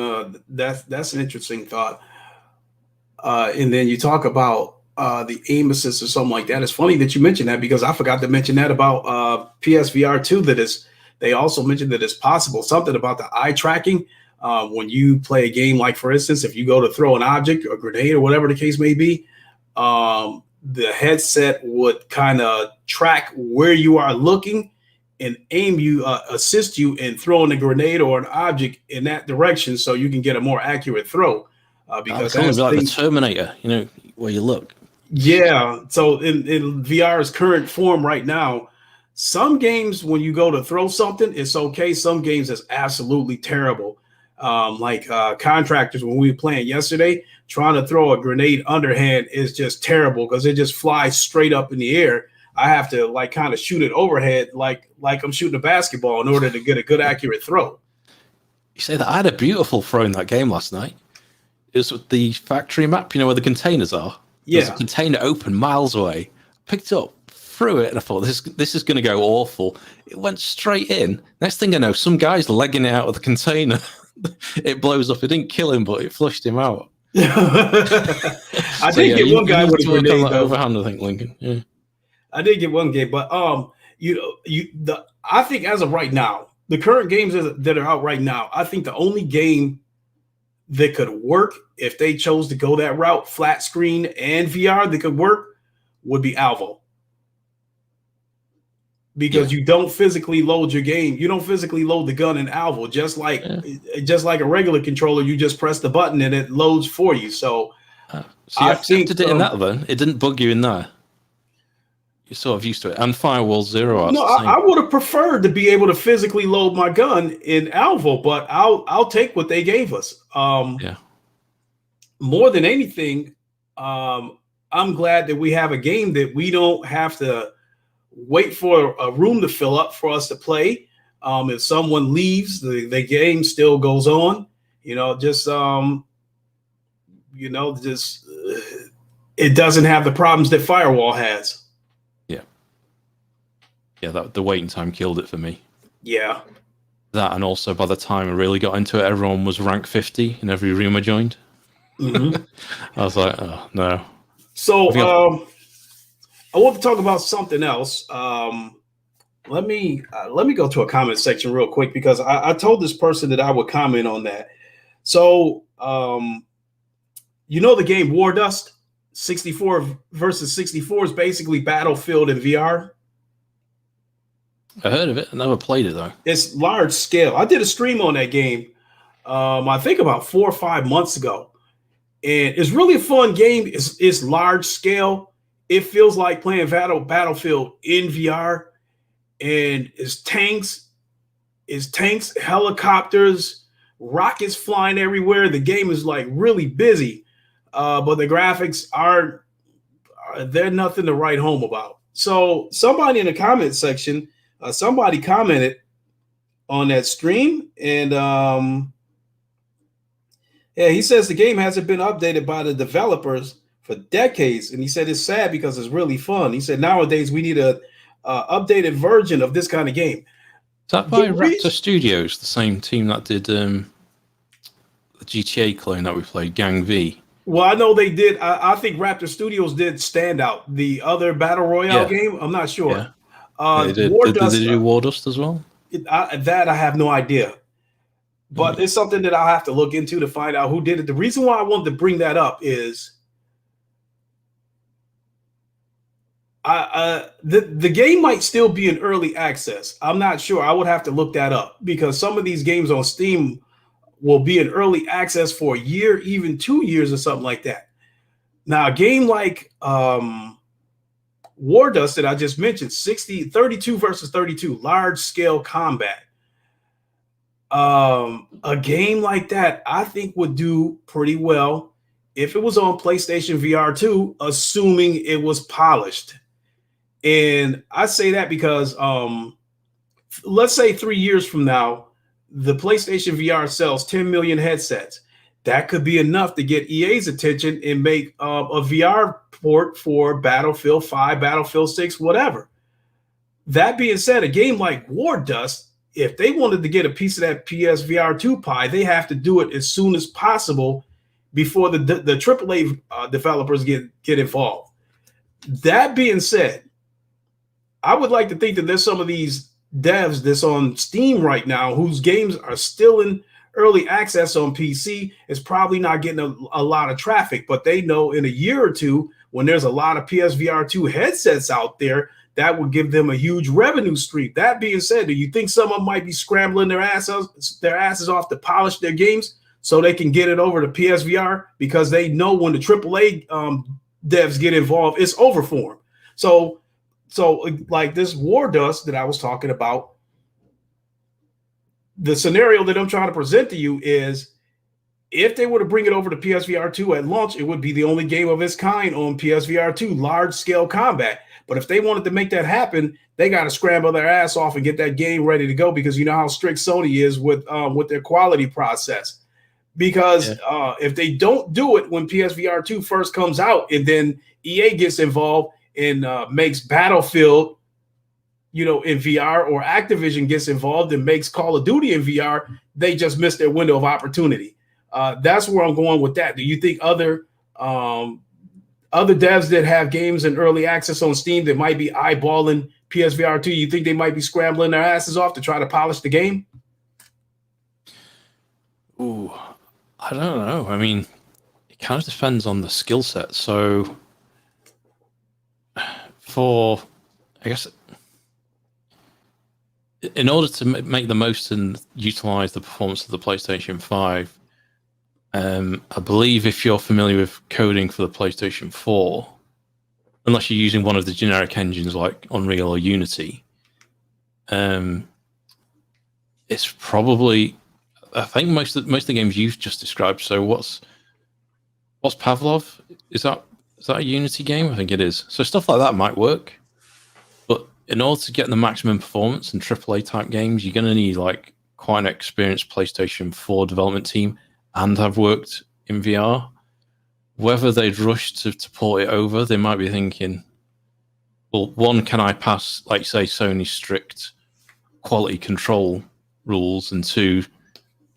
that's an interesting thought. And then you talk about the aim assist or something like that. It's funny that you mentioned that because I forgot to mention that about PSVR 2. They also mentioned that it's possible something about the eye tracking when you play a game. Like for instance, if you go to throw an object or grenade or whatever the case may be, the headset would kind of track where you are looking and aim you, assist you in throwing a grenade or an object in that direction, so you can get a more accurate throw. Because that's like the Terminator, where you look. Yeah. So in VR's current form right now, some games when you go to throw something, it's okay. Some games it's absolutely terrible. Like Contractors, when we were playing yesterday, trying to throw a grenade underhand is just terrible because it just flies straight up in the air. I have to like kind of shoot it overhead, like I'm shooting a basketball in order to get a good accurate throw. You say that I had a beautiful throw in that game last night. It was with the factory map, where the containers are. Yeah. There's a container open miles away. Picked it up, threw it, and I thought this is going to go awful. It went straight in. Next thing I know, some guy's legging it out of the container. It blows up. It didn't kill him, but it flushed him out. I did get one guy with a grenade overhand, I think, Lincoln. Yeah. I did get one game, but I think as of right now, the current games that are out right now, I think the only game that could work if they chose to go that route, flat screen and VR, that could work would be Alvo. Because you don't physically load your game. You don't physically load the gun in Alvo, just like a regular controller. You just press the button and it loads for you. So you accepted it in that then? It didn't bug you in there? You're sort of used to it. And Firewall Zero. No, I would have preferred to be able to physically load my gun in Alvo, but I'll take what they gave us. More than anything, I'm glad that we have a game that we don't have to wait for a room to fill up for us to play. If someone leaves, the game still goes on. It doesn't have the problems that Firewall has. Yeah, the waiting time killed it for me. Yeah. That, and also by the time I really got into it, everyone was rank 50 in every room I joined. Mm-hmm. I was like, oh, no. So I want to talk about something else. Let me go to a comment section real quick because I told this person that I would comment on that. So, the game War Dust 64 versus 64 is basically Battlefield in VR. I heard of it. I never played it though. It's large scale. I did a stream on that game. I think about 4 or 5 months ago, and it's really a fun game. It's large scale. It feels like playing Battlefield in VR, and it's tanks, helicopters, rockets flying everywhere. The game is like really busy, but the graphics they're nothing to write home about. So somebody in the comment section. Somebody commented on that stream, and he says the game hasn't been updated by the developers for decades, and he said it's sad because it's really fun. He said nowadays we need a updated version of this kind of game. Is that by Raptor Studios, the same team that did the GTA clone that we played, Gang V? Well, I know they did. I think Raptor Studios did Standout, the other battle royale game. I'm not sure. Yeah. Did they do War Dust as well? That I have no idea, but it's something that I'll have to look into to find out who did it. The reason why I wanted to bring that up is the game might still be in early access. I'm not sure. I would have to look that up because some of these games on Steam will be in early access for a year, even 2 years or something like that. Now, a game like War Dust that I just mentioned, 32 versus 32, large scale combat. A game like that, I think, would do pretty well if it was on PlayStation VR 2, assuming it was polished. And I say that because let's say 3 years from now, the PlayStation VR sells 10 million headsets. That could be enough to get EA's attention and make a VR port for Battlefield 5, Battlefield 6, whatever. That being said, a game like War Dust, if they wanted to get a piece of that PSVR 2 pie, they have to do it as soon as possible before the AAA developers get involved. That being said, I would like to think that there's some of these devs that's on Steam right now whose games are still in early access on PC is probably not getting a lot of traffic, but they know in a year or two, when there's a lot of PSVR 2 headsets out there, that would give them a huge revenue stream. That being said, do you think someone might be scrambling their asses off to polish their games so they can get it over to PSVR? Because they know when the AAA devs get involved, it's over for them. So like this War Dust that I was talking about, the scenario that I'm trying to present to you is if they were to bring it over to PSVR 2 at launch, it would be the only game of its kind on PSVR 2, large scale combat. But if they wanted to make that happen, they got to scramble their ass off and get that game ready to go, because you know how strict Sony is with their quality process. Because if they don't do it when PSVR 2 first comes out, and then EA gets involved and makes Battlefield, in VR, or Activision gets involved and makes Call of Duty in VR, they just missed their window of opportunity. That's where I'm going with that. Do you think other devs that have games in early access on Steam that might be eyeballing PSVR 2, you think they might be scrambling their asses off to try to polish the game? Ooh, I don't know. I mean, it kind of depends on the skill set. So I guess, in order to make the most and utilize the performance of the PlayStation 5, I believe if you're familiar with coding for the PlayStation 4, unless you're using one of the generic engines like Unreal or Unity, it's probably, I think most of the games you've just described. So what's Pavlov? Is that a Unity game? I think it is. So stuff like that might work. But in order to get the maximum performance in AAA type games, you're going to need like quite an experienced PlayStation 4 development team and have worked in VR. Whether they'd rush to port it over, they might be thinking, well, one, can I pass, like, say, Sony's strict quality control rules? And two,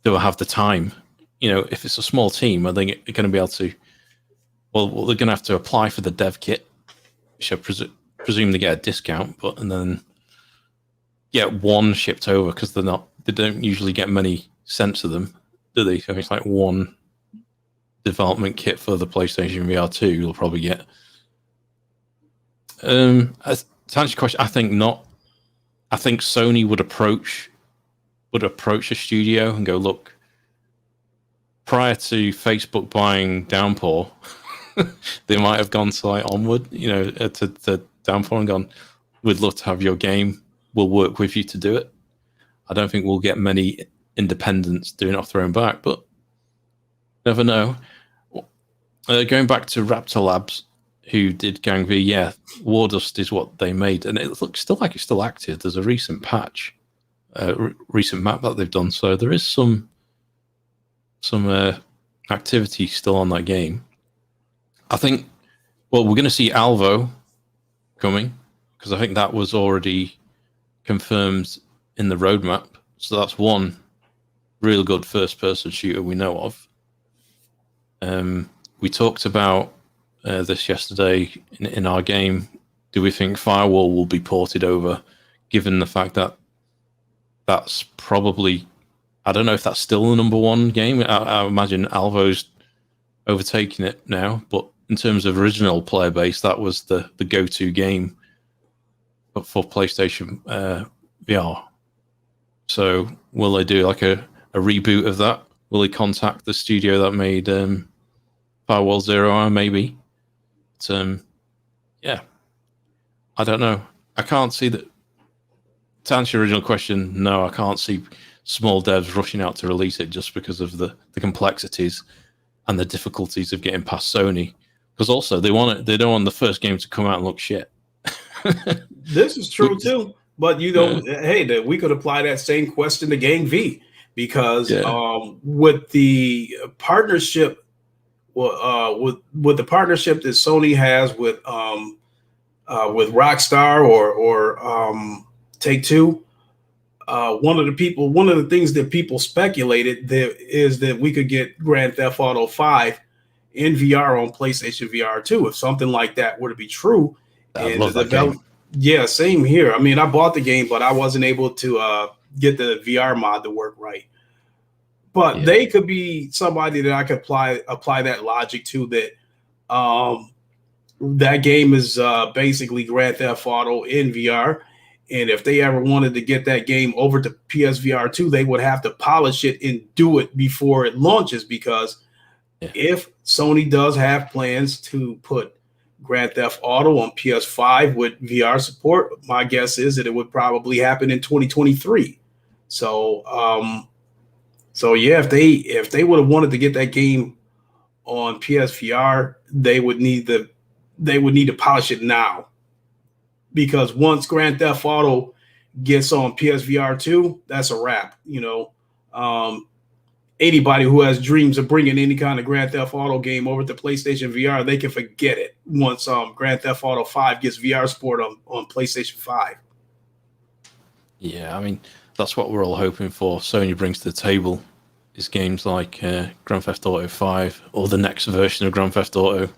do I have the time? If it's a small team, are they going to be able to, well, they're going to have to apply for the dev kit, which I presume they get a discount, and then get one shipped over, because they don't usually get many sent to them, do they? So it's like one development kit for the PlayStation VR 2 you'll probably get. To answer your question, I think not. I think Sony would approach a studio and go, look, prior to Facebook buying Downpour, they might have gone to like Onward, to Downpour, and gone, we'd love to have your game. We'll work with you to do it. I don't think we'll get many independents doing it off their own back, but never know. Going back to Raptor Labs, who did Gang V, yeah, War Dust is what they made, and it looks still like it's still active. There's a recent patch, recent map that they've done, so there is some activity still on that game. I think, well, we're going to see Alvo coming, because I think that was already confirmed in the roadmap. So that's one real good first-person shooter we know of. We talked about this yesterday in our game. Do we think Firewall will be ported over, given the fact that that's probably, I don't know if that's still the number one game. I imagine Alvo's overtaking it now, but in terms of original player base, that was the go-to game for PlayStation VR. So will they do like a reboot of that? Will he contact the studio that made Firewall Zero? Maybe. But, yeah, I don't know. I can't see that. To answer your original question, no, I can't see small devs rushing out to release it just because of the complexities and the difficulties of getting past Sony. Because also they don't want the first game to come out and look shit. This is true too. But hey, we could apply that same question to Gang V, because with the partnership, with the partnership that Sony has with Rockstar or Take-Two, one of the things that people speculated is that we could get Grand Theft Auto 5 in VR on PlayStation VR 2. If something like that were to be true, I love that game. Yeah, same here. I mean, I bought the game, but I wasn't able to get the VR mod to work right. But they could be somebody that I could apply that logic to, that that game is basically Grand Theft Auto in VR. And if they ever wanted to get that game over to PSVR 2, they would have to polish it and do it before it launches, because if Sony does have plans to put Grand Theft Auto on PS5 with VR support, my guess is that it would probably happen in 2023. So yeah, if they would have wanted to get that game on PSVR, they would need to polish it now. Because once Grand Theft Auto gets on PSVR 2, that's a wrap. Anybody who has dreams of bringing any kind of Grand Theft Auto game over to PlayStation VR, they can forget it once Grand Theft Auto 5 gets VR support on PlayStation 5. Yeah, I mean, that's what we're all hoping for. Sony brings to the table is games like Grand Theft Auto 5 or the next version of Grand Theft Auto.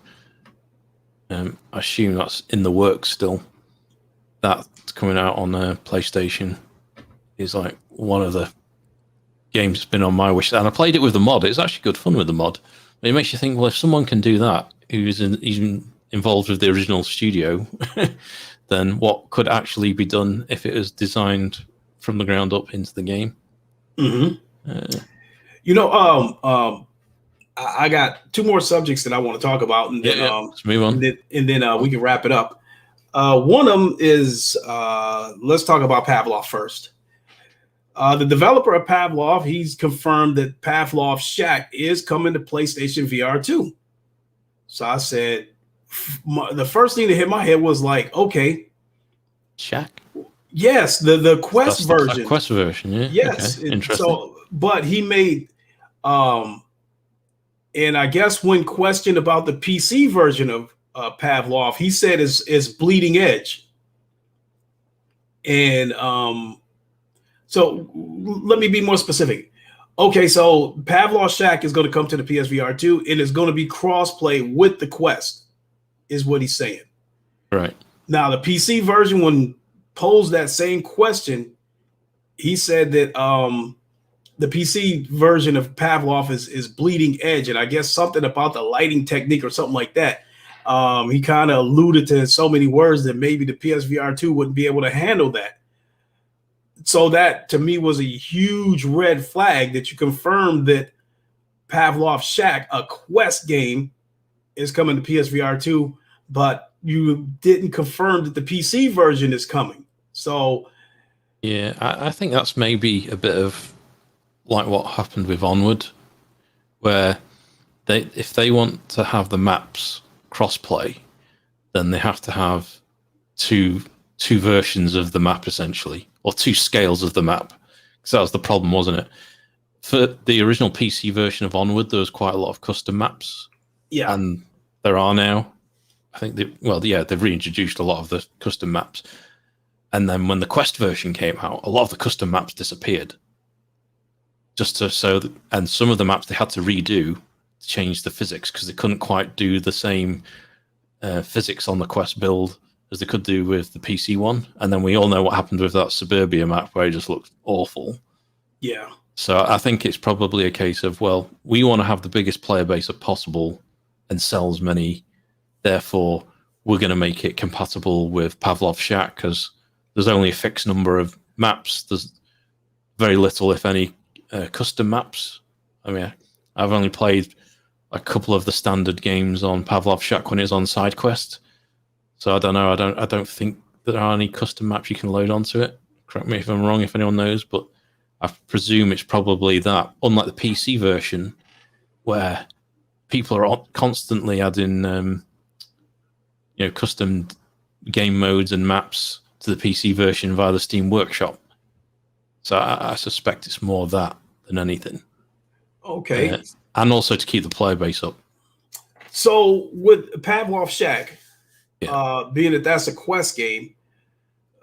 I assume that's in the works still. That's coming out on PlayStation is like one of the games that's been on my wish, and I played it with the mod. It's actually good fun with the mod. But it makes you think, well, if someone can do that who's even involved with the original studio, then what could actually be done if it was designed from the ground up into the game? Mm-hmm. I got two more subjects that I want to talk about, and then let's move on. And then we can wrap it up. One of them is let's talk about Pavlov first. The developer of Pavlov, he's confirmed that Pavlov Shack is coming to PlayStation VR 2. So I said, the first thing that hit my head was like, okay, Shack. Yes, the Quest version. The Quest version, yeah. Yes. Okay. Interesting. So, but he made, and I guess when questioned about the PC version of Pavlov, he said is bleeding edge. And so let me be more specific. Okay, so Pavlov Shack is going to come to the PSVR 2, and it's going to be crossplay with the Quest, is what he's saying. Right. Now, the PC version, when posed that same question, he said that the PC version of Pavlov is bleeding edge, and I guess something about the lighting technique or something like that. He kind of alluded to so many words that maybe the PSVR 2 wouldn't be able to handle that. So that to me was a huge red flag that you confirmed that Pavlov Shack, a Quest game, is coming to PSVR 2, but you didn't confirm that the PC version is coming. So yeah, I think that's maybe a bit of like what happened with Onward, where if they want to have the maps crossplay, then they have to have two versions of the map essentially, or two scales of the map. Because that was the problem, wasn't it? For the original PC version of Onward, there was quite a lot of custom maps. Yeah, and there are now. I think they've reintroduced a lot of the custom maps. And then when the Quest version came out, a lot of the custom maps disappeared. And some of the maps they had to redo to change the physics because they couldn't quite do the same physics on the Quest build as they could do with the PC one. And then we all know what happened with that Suburbia map where it just looked awful. Yeah. So I think it's probably a case of, well, we want to have the biggest player base possible and sell as many. Therefore, we're going to make it compatible with Pavlov Shack because there's only a fixed number of maps. There's very little, if any, custom maps I mean, I've only played a couple of the standard games on Pavlov Shack when it's on side quest, so I don't know. I don't think there are any custom maps you can load onto it. Correct me if I'm wrong, if anyone knows, but I presume it's probably that. Unlike the PC version, where people are constantly adding, custom game modes and maps to the PC version via the Steam Workshop. So I suspect it's more that than anything. Okay. And also to keep the player base up. So with Pavlov Shack, Yeah. being that that's a quest game,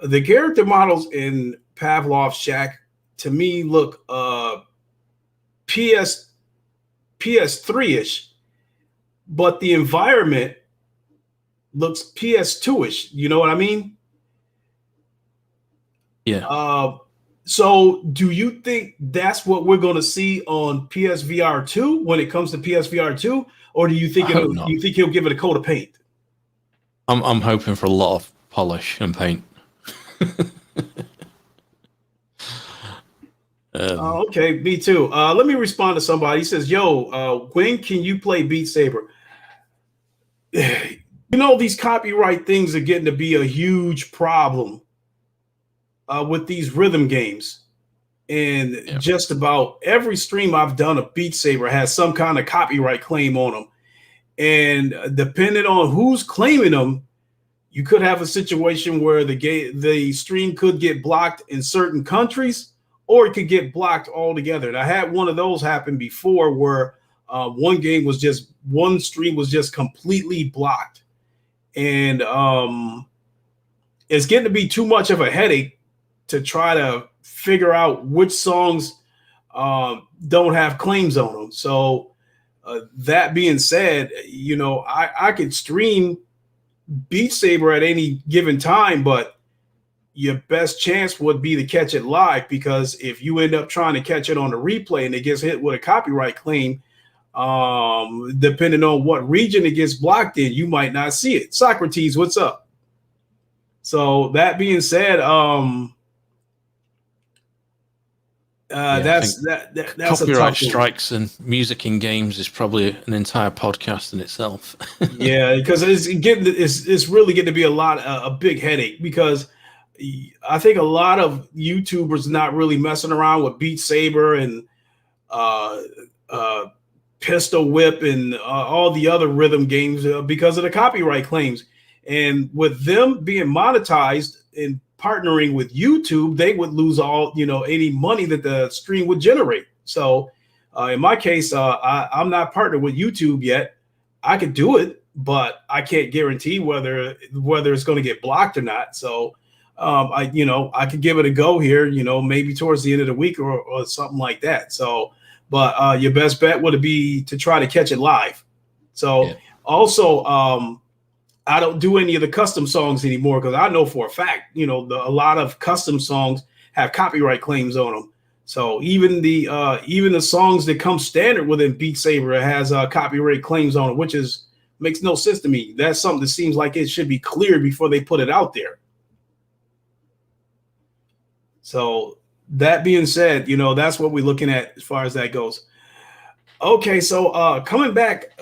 the character models in Pavlov Shack to me look PS3-ish, but the environment looks PS2-ish. You know what I mean? Yeah. So do you think that's what we're going to see on PSVR 2 when it comes to PSVR 2, or do you think you think he'll give it a coat of paint? I'm hoping for a lot of polish and paint. Okay, me too. Let me respond to somebody. He says, "Yo, when can you play Beat Saber?" These copyright things are getting to be a huge problem with these rhythm games. And just about every stream I've done of Beat Saber has some kind of copyright claim on them. And depending on who's claiming them, you could have a situation where the stream could get blocked in certain countries, or it could get blocked altogether. And I had one of those happen before where one stream was just completely blocked. And it's getting to be too much of a headache to try to figure out which songs don't have claims on them. So that being said, I could stream Beat Saber at any given time, but your best chance would be to catch it live, because if you end up trying to catch it on the replay and it gets hit with a copyright claim, depending on what region it gets blocked in, you might not see it. Socrates, what's up? So that being said, that's copyright strikes and music in games is probably an entire podcast in itself. Yeah, because it's really getting to be a big headache, because I think a lot of YouTubers not really messing around with Beat Saber and Pistol Whip and all the other rhythm games because of the copyright claims. And with them being monetized and partnering with YouTube, they would lose all, any money that the stream would generate. So in my case, I'm not partnered with YouTube yet. I could do it, but I can't guarantee whether it's going to get blocked or not. So I could give it a go here, maybe towards the end of the week or something like that. So, but your best bet would be to try to catch it live. So also, I don't do any of the custom songs anymore, because I know for a fact, a lot of custom songs have copyright claims on them. So even the songs that come standard within Beat Saber has copyright claims on it, which makes no sense to me. That's something that seems like it should be cleared before they put it out there. So that being said, that's what we're looking at as far as that goes. Okay, so coming back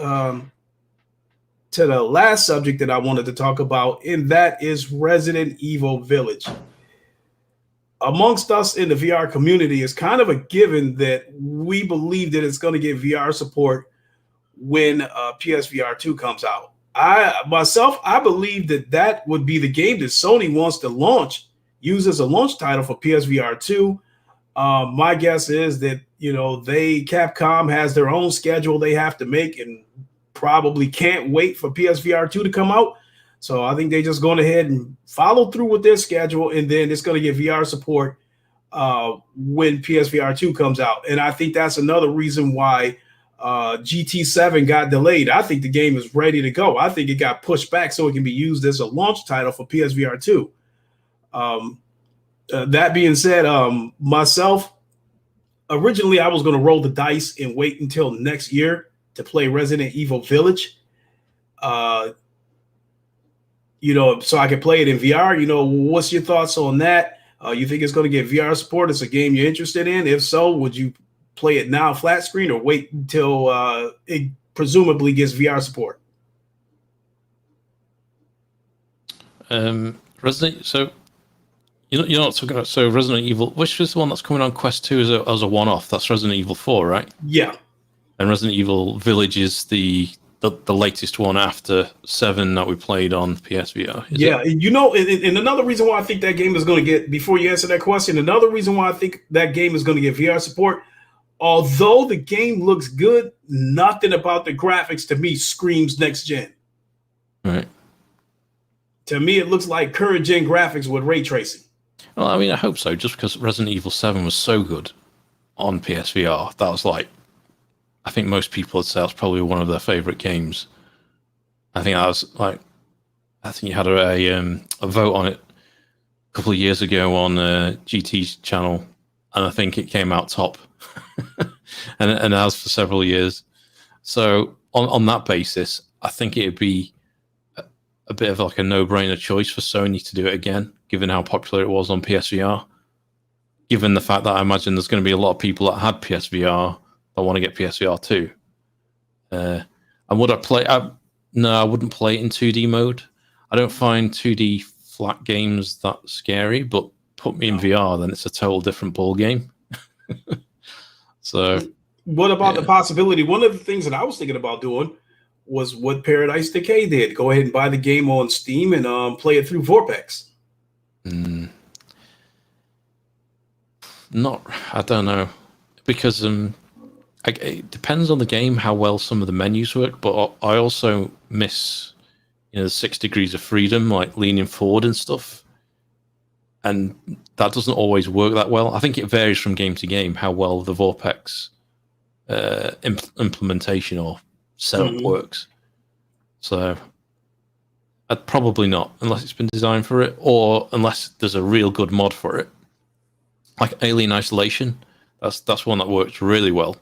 to the last subject that I wanted to talk about, and that is Resident Evil Village. Amongst us in the VR community, it's kind of a given that we believe that it's going to get VR support when PSVR 2 comes out. I believe that would be the game that Sony wants to use as a launch title for PSVR 2. My guess is that, Capcom has their own schedule they have to make and probably can't wait for PSVR 2 to come out. So I think they just going ahead and follow through with their schedule, and then it's going to get VR support when PSVR 2 comes out. And I think that's another reason why GT7 got delayed. I think the game is ready to go. I think it got pushed back so it can be used as a launch title for PSVR 2. That being said, myself, originally I was going to roll the dice and wait until next year to play Resident Evil Village. So I could play it in VR. What's your thoughts on that? You think it's going to get VR support? It's a game you're interested in? If so, would you play it now flat screen or wait until it presumably gets VR support? Resident. So you're not talking about Resident Evil. Which is the one that's coming on Quest 2 as a one-off? That's Resident Evil 4, right? Yeah. And Resident Evil Village is the latest one after 7 that we played on PSVR. Yeah, and another reason why I think that game is going to get, before you answer that question, another reason why I think that game is going to get VR support, although the game looks good, nothing about the graphics to me screams next gen. Right. To me, it looks like current gen graphics with ray tracing. Well, I mean, I hope so, just because Resident Evil 7 was so good on PSVR. That was like, I think most people would say that's probably one of their favorite games. I think you had a vote on it a couple of years ago on GT's channel, and I think it came out top, and it has for several years. So on that basis, I think it'd be a bit of like a no-brainer choice for Sony to do it again, given how popular it was on PSVR. Given the fact that I imagine there's going to be a lot of people that had PSVR that want to get PSVR too. And would I play? No, I wouldn't play it in 2D mode. I don't find 2D flat games that scary, but put me in VR, then it's a total different ball game. So, what about the possibility? One of the things that I was thinking about doing was what Paradise Decay did. Go ahead and buy the game on Steam and play it through Vorpex. I don't know, because it depends on the game how well some of the menus work, but I also miss the 6 degrees of freedom, like leaning forward and stuff, and that doesn't always work that well. I think it varies from game to game how well the Vorpex implementation or setup works. So I'd probably not, unless it's been designed for it, or unless there's a real good mod for it, like Alien Isolation. That's one that works really well.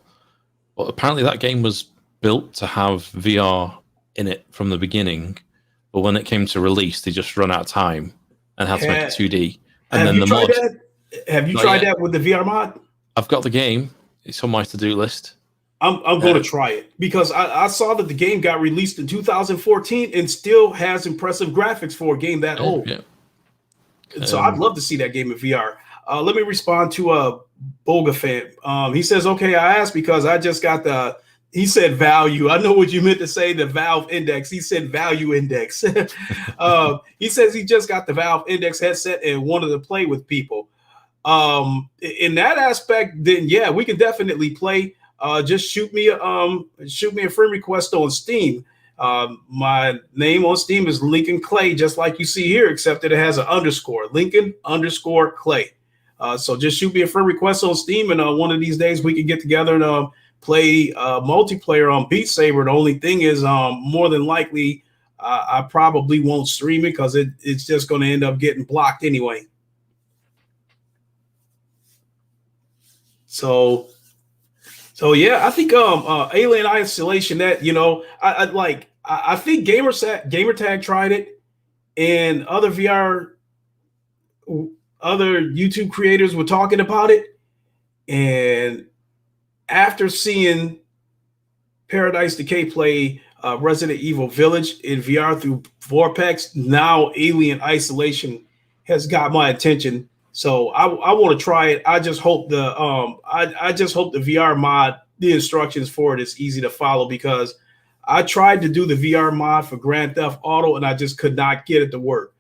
But apparently that game was built to have VR in it from the beginning, but when it came to release, they just run out of time and had to make it 2D. And then the mod. Have you tried that with the VR mod? I've got the game. It's on my to-do list. I'm going to try it, because I saw that the game got released in 2014 and still has impressive graphics for a game that old. Yeah. So I'd love to see that game in VR. Let me respond to a Boga fan. He says, okay, I asked because I just got he said value. I know what you meant to say, the Valve Index. He said value index. He says he just got the Valve Index headset and wanted to play with people. In that aspect, then yeah, we can definitely play. Just shoot me a friend request on Steam. My name on Steam is Lincoln Clay, just like you see here, except that it has an underscore, Lincoln_Clay. So just shoot me a friend request on Steam, and one of these days we can get together and play multiplayer on Beat Saber. The only thing is, more than likely, I probably won't stream it because it's just going to end up getting blocked anyway. So yeah, I think Alien Isolation, that I think Gamertag tried it, and other YouTube creators were talking about it, and after seeing Paradise Decay play Resident Evil Village in VR through Vorpex, now Alien Isolation has got my attention. So I want to try it. I just hope the VR mod, the instructions for it is easy to follow, because I tried to do the VR mod for Grand Theft Auto and I just could not get it to work.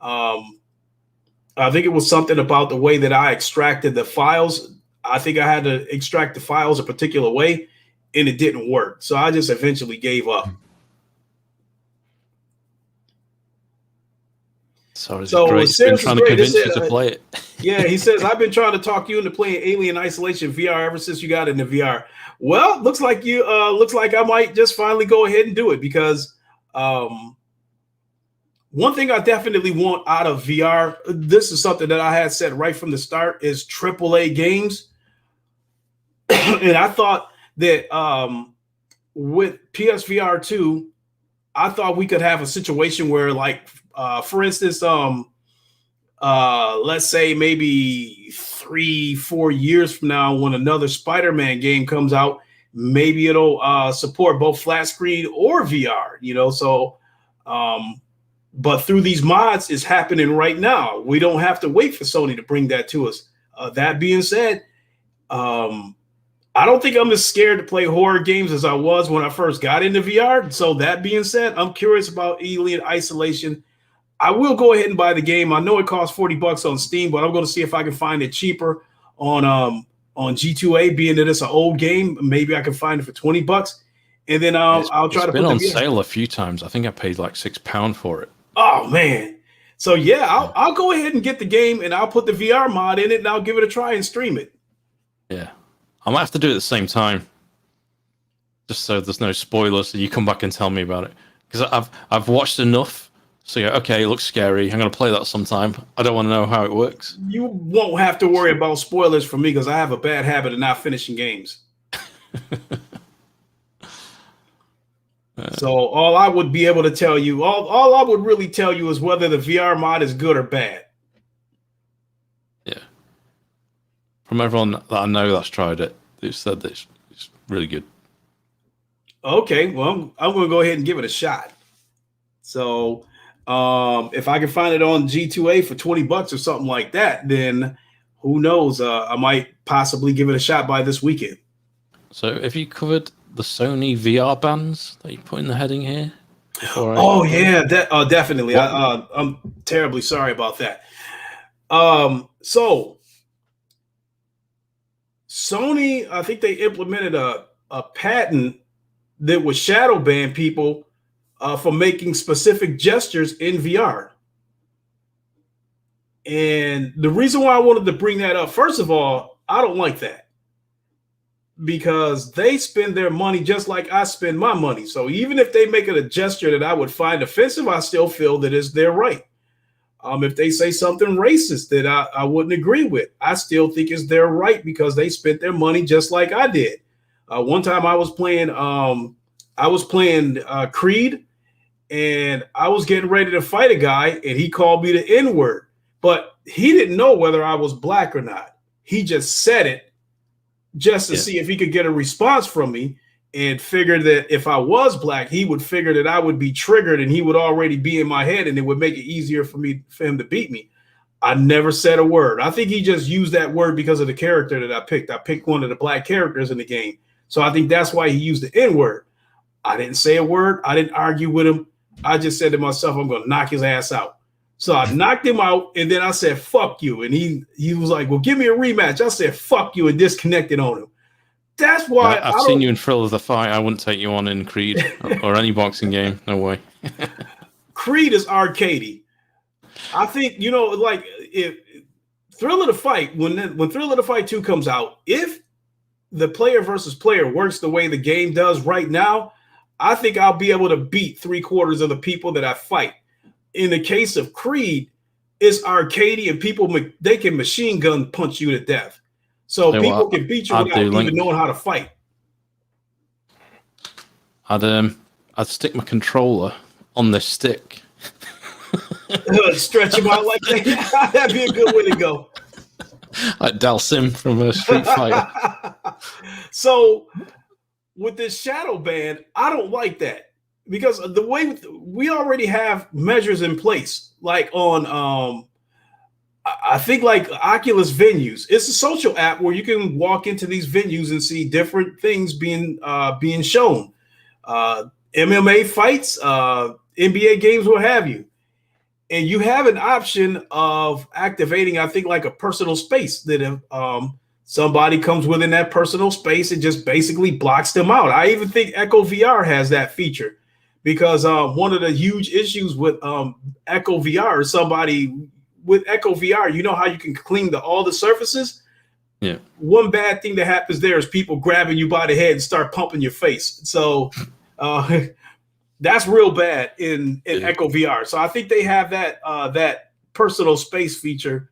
I think it was something about the way that I extracted the files. I think I had to extract the files a particular way and it didn't work. So I just eventually gave up. So it's been trying to convince you to play it. Yeah, he says, I've been trying to talk you into playing Alien Isolation VR ever since you got into VR. Well, looks like I might just finally go ahead and do it, because one thing I definitely want out of VR, this is something that I had said right from the start, is AAA games. And I thought that with PSVR 2, I thought we could have a situation where, like, for instance, let's say maybe 3-4 years from now, when another Spider-Man game comes out, maybe it'll support both flat screen or VR, so but through these mods, it's happening right now. We don't have to wait for Sony to bring that to us. That being said, I don't think I'm as scared to play horror games as I was when I first got into VR. So that being said, I'm curious about Alien Isolation. I will go ahead and buy the game. I know it costs $40 on Steam, but I'm going to see if I can find it cheaper on G2A, being that it's an old game. Maybe I can find it for $20, and then I'll try to put it on sale a few times. I think I paid like £6 for it. Oh man! So yeah, I'll go ahead and get the game, and I'll put the VR mod in it, and I'll give it a try and stream it. Yeah, I might have to do it at the same time, just so there's no spoilers. So you come back and tell me about it, because I've watched enough. So yeah, okay, it looks scary. I'm gonna play that sometime. I don't want to know how it works. You won't have to worry about spoilers for me, because I have a bad habit of not finishing games. So all I would be able to tell you, all I would really tell you is whether the VR mod is good or bad. Yeah. From everyone that I know that's tried it, they've said that it's really good. Okay, well, I'm going to go ahead and give it a shot. So if I can find it on G2A for $20 or something like that, then who knows? I might possibly give it a shot by this weekend. So have you covered the Sony VR bans that you put in the heading here? Oh yeah, definitely. I'm terribly sorry about that. So Sony, I think they implemented a patent that would shadow ban people for making specific gestures in VR. And the reason why I wanted to bring that up, first of all, I don't like that, because they spend their money just like I spend my money. So even if they make it a gesture that I would find offensive, I still feel that it's their right. If they say something racist that I wouldn't agree with, I still think it's their right, because they spent their money just like I did. One time I was playing Creed, and I was getting ready to fight a guy, and he called me the N-word, but he didn't know whether I was black or not. He just said it just to see if he could get a response from me, and figured that if I was black, he would figure that I would be triggered, and he would already be in my head, and it would make it easier for him to beat me. I never said a word. I think he just used that word because of the character that I picked. I picked one of the black characters in the game. So I think that's why he used the N-word. I didn't say a word. I didn't argue with him. I just said to myself, I'm going to knock his ass out. So I knocked him out, and then I said, fuck you. And he was like, well, give me a rematch. I said, fuck you, and disconnected on him. That's why I've seen you in Thrill of the Fight. I wouldn't take you on in Creed or any boxing game. No way. Creed is arcadey. I think, like if Thrill of the Fight, when Thrill of the Fight 2 comes out, if the player versus player works the way the game does right now, I think I'll be able to beat 3/4 of the people that I fight. In the case of Creed, it's arcadey, and people, they can machine gun punch you to death. So people can beat you without even knowing how to fight. I'd stick my controller on this stick. Stretch him out like that. That'd be a good way to go. Like Dalsim from Street Fighter. So with this shadow ban, I don't like that, because the way we already have measures in place, like on I think like Oculus venues. It's a social app where you can walk into these venues and see different things being shown. MMA fights, NBA games, what have you. And you have an option of activating, I think, like a personal space that if somebody comes within that personal space, it just basically blocks them out. I even think Echo VR has that feature, because one of the huge issues with Echo VR is somebody with Echo VR, you know how you can clean all the surfaces? Yeah. One bad thing that happens there is people grabbing you by the head and start pumping your face. So that's real bad in Echo VR. So I think they have that personal space feature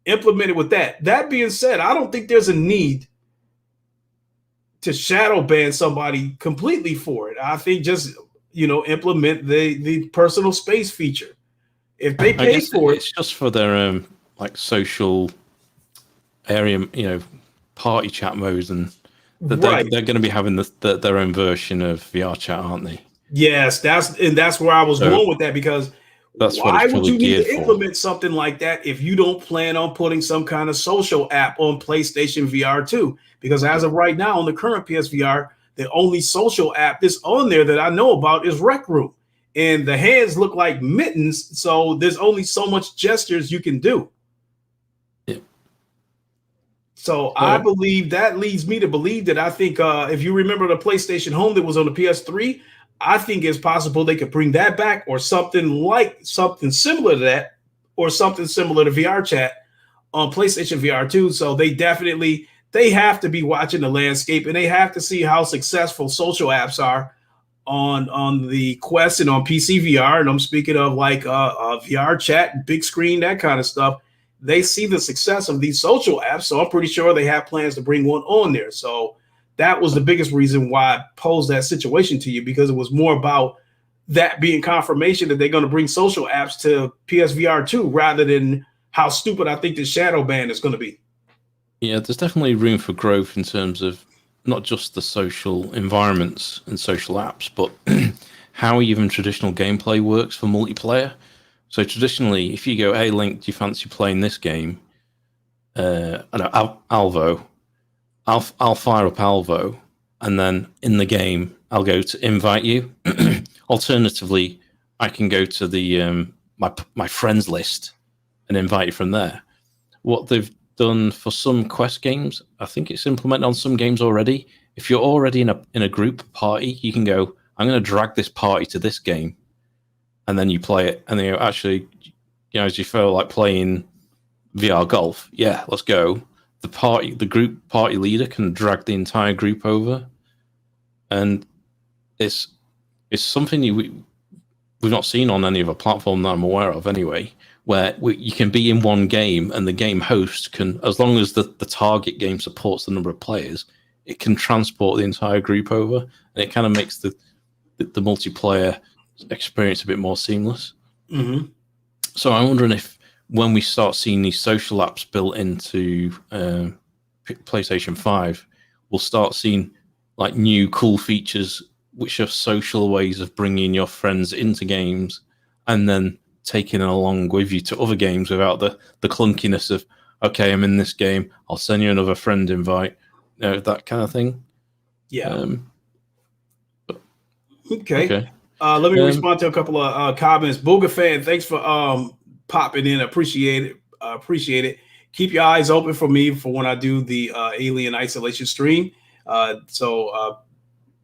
implemented with that. That being said, I don't think there's a need to shadow ban somebody completely for it. I think just, implement the personal space feature. If they I pay guess for it, it's just for their like social area, party chat modes, and that right? they're going to be having their own version of VR chat, aren't they? Yes, that's where I was So going with that, because that's what it's why would probably you need geared to for. implement something like that if you don't plan on putting some kind of social app on PlayStation VR 2? Because as of right now, on the current PSVR, the only social app that's on there that I know about is Rec Room. And the hands look like mittens, so there's only so much gestures you can do. Yeah. So I So believe that leads me to believe that I think if you remember the PlayStation Home that was on the PS3, I think it's possible they could bring that back, or something similar to that, or something similar to VR chat on PlayStation VR 2. So they have to be watching the landscape, and they have to see how successful social apps are on the Quest and on PC VR. And I'm speaking of like VR chat, big screen, that kind of stuff. They see the success of these social apps, so I'm pretty sure they have plans to bring one on there. So that was the biggest reason why I posed that situation to you, because it was more about that being confirmation that they're going to bring social apps to PSVR 2, rather than how stupid I think the shadow ban is going to be. yeah, there's definitely room for growth in terms of not just the social environments and social apps, but how even traditional gameplay works for multiplayer. So traditionally, if you go, "Hey Link, do you fancy playing this game?" I know Alvo. I'll fire up Alvo, and then in the game, I'll go to invite you. Alternatively, I can go to the my friends list and invite you from there. What they've done for some Quest games, I think it's implemented on some games already. If you're already in a group party, you can go, "I'm going to drag this party to this game," and then you play it, and then you actually, as you feel like playing VR golf, yeah, let's go. The group party leader can drag the entire group over, and it's something we've not seen on any other platform that I'm aware of, anyway. Where you can be in one game, and the game host can, as long as the target game supports the number of players, it can transport the entire group over, and it kind of makes the multiplayer experience a bit more seamless. Mm-hmm. So I'm wondering if, when we start seeing these social apps built into PlayStation 5, we'll start seeing like new cool features which are social ways of bringing your friends into games and then taking it along with you to other games without the clunkiness of, "Okay, I'm in this game, I'll send you another friend invite," that kind of thing. Yeah. Okay. Okay. Let me respond to a couple of comments. Booga fan, thanks for popping in. Appreciate it. Appreciate it. Keep your eyes open for me for when I do the Alien Isolation stream. So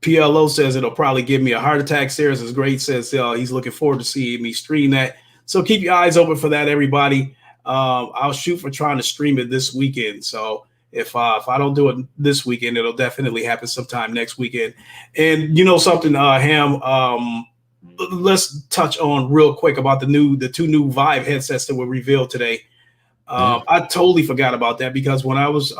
PLO says it'll probably give me a heart attack. Sarah is great. Says he's looking forward to seeing me stream that. So keep your eyes open for that, everybody. I'll shoot for trying to stream it this weekend. So if I don't do it this weekend, it'll definitely happen sometime next weekend. And you know something, Ham, let's touch on real quick about the two new Vive headsets that were revealed today. I totally forgot about that, because when I was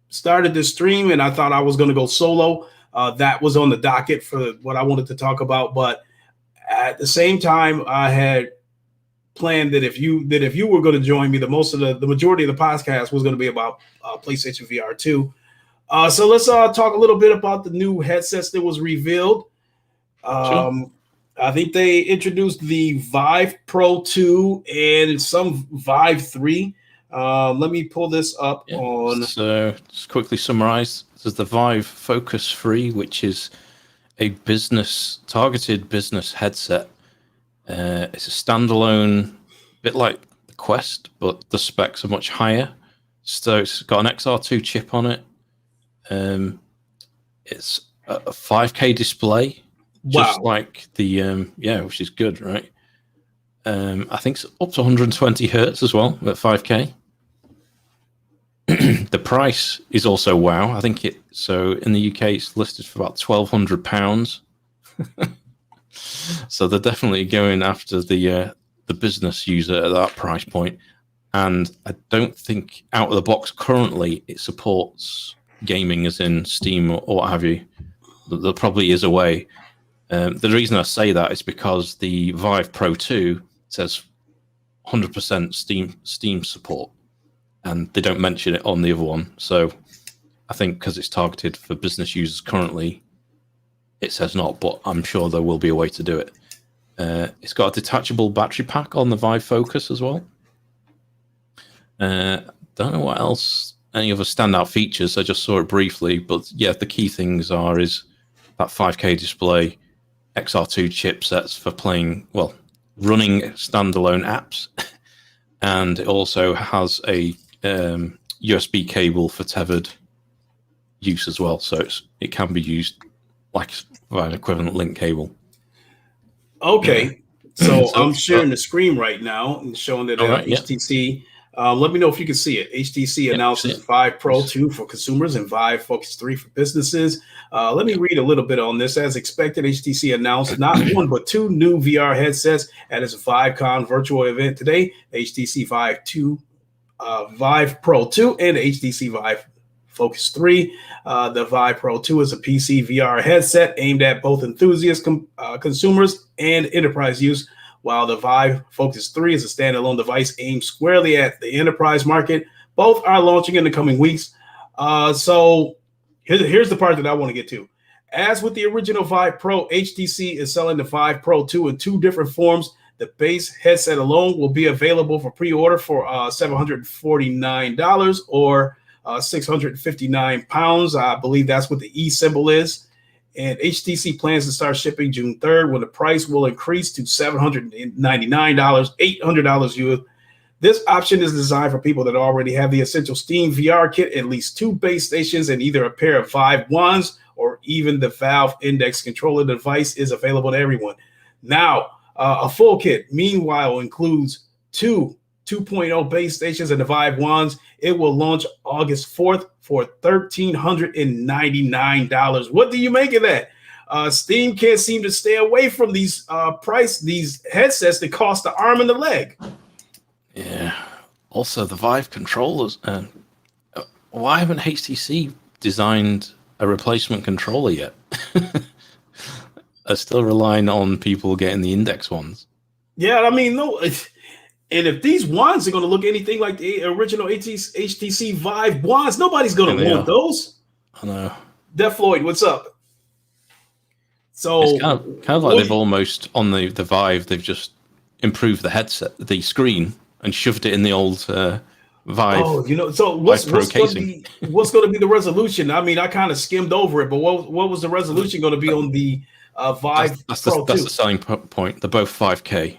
started this stream and I thought I was going to go solo, that was on the docket for what I wanted to talk about. But at the same time, I had planned that if you were going to join me, the majority of the podcast was going to be about PlayStation VR 2. So let's talk a little bit about the new headsets that was revealed. Sure. I think they introduced the Vive Pro 2 and some Vive 3. Let me pull this up on. So just quickly summarize. There's the Vive Focus 3, which is a targeted business headset. It's a standalone, bit like the Quest, but the specs are much higher. So it's got an XR2 chip on it. It's a 5K display, just like the which is good, right? I think it's up to 120 hertz as well at 5K. The price is also wow. I think so in the UK it's listed for about £1,200. So they're definitely going after the business user at that price point. And I don't think out of the box currently it supports gaming as in Steam or what have you. There probably is a way. The reason I say that is because the Vive Pro 2 says 100% Steam support, and they don't mention it on the other one. So I think because it's targeted for business users currently, it says not, but I'm sure there will be a way to do it. It's got a detachable battery pack on the Vive Focus as well. Don't know what else, any other standout features. I just saw it briefly, but yeah, the key things is that 5K display, XR2 chipsets for running standalone apps, and it also has a USB cable for tethered use as well, so it can be used like via an equivalent link cable. Okay, so I'm sharing the screen right now and showing that HTC. Let me know if you can see it. HTC announces Vive Pro 2 for consumers and Vive Focus 3 for businesses. Let me read a little bit on this. As expected, HTC announced not one but two new VR headsets at its ViveCon virtual event today. HTC Vive Pro 2 and HTC Vive Focus 3. The Vive Pro 2 is a PC VR headset aimed at both enthusiast consumers and enterprise use, while the Vive Focus 3 is a standalone device aimed squarely at the enterprise market. Both are launching in the coming weeks. So here's the part that I want to get to. As with the original Vive Pro, HTC is selling the Vive Pro 2 in two different forms. The base headset alone will be available for pre-order for $749 or 659 pounds. I believe that's what the E symbol is. And HTC plans to start shipping June 3rd, when the price will increase to $799, $800 US. This option is designed for people that already have the essential Steam VR kit, at least two base stations, and either a pair of Vive wands or even the Valve Index controller device is available to everyone. Now, a full kit, meanwhile, includes two 2.0 base stations and the Vive wands. It will launch August 4th for $1,399. What do you make of that? Steam can't seem to stay away from these these headsets that cost the arm and the leg. Yeah. Also, the Vive controllers. Why haven't HTC designed a replacement controller yet? They're still relying on people getting the Index ones. Yeah, I mean, no. And if these wands are going to look anything like the original HTC Vive wands, nobody's going to want those. I know. Def Floyd, what's up? So it's kind of like they've almost, on the Vive, they've just improved the headset, the screen, and shoved it in the old Vive. Oh, so what's going to be the resolution? I mean, I kind of skimmed over it, but what was the resolution going to be on the Vive Pro 2? That's the selling point. They're both 5K.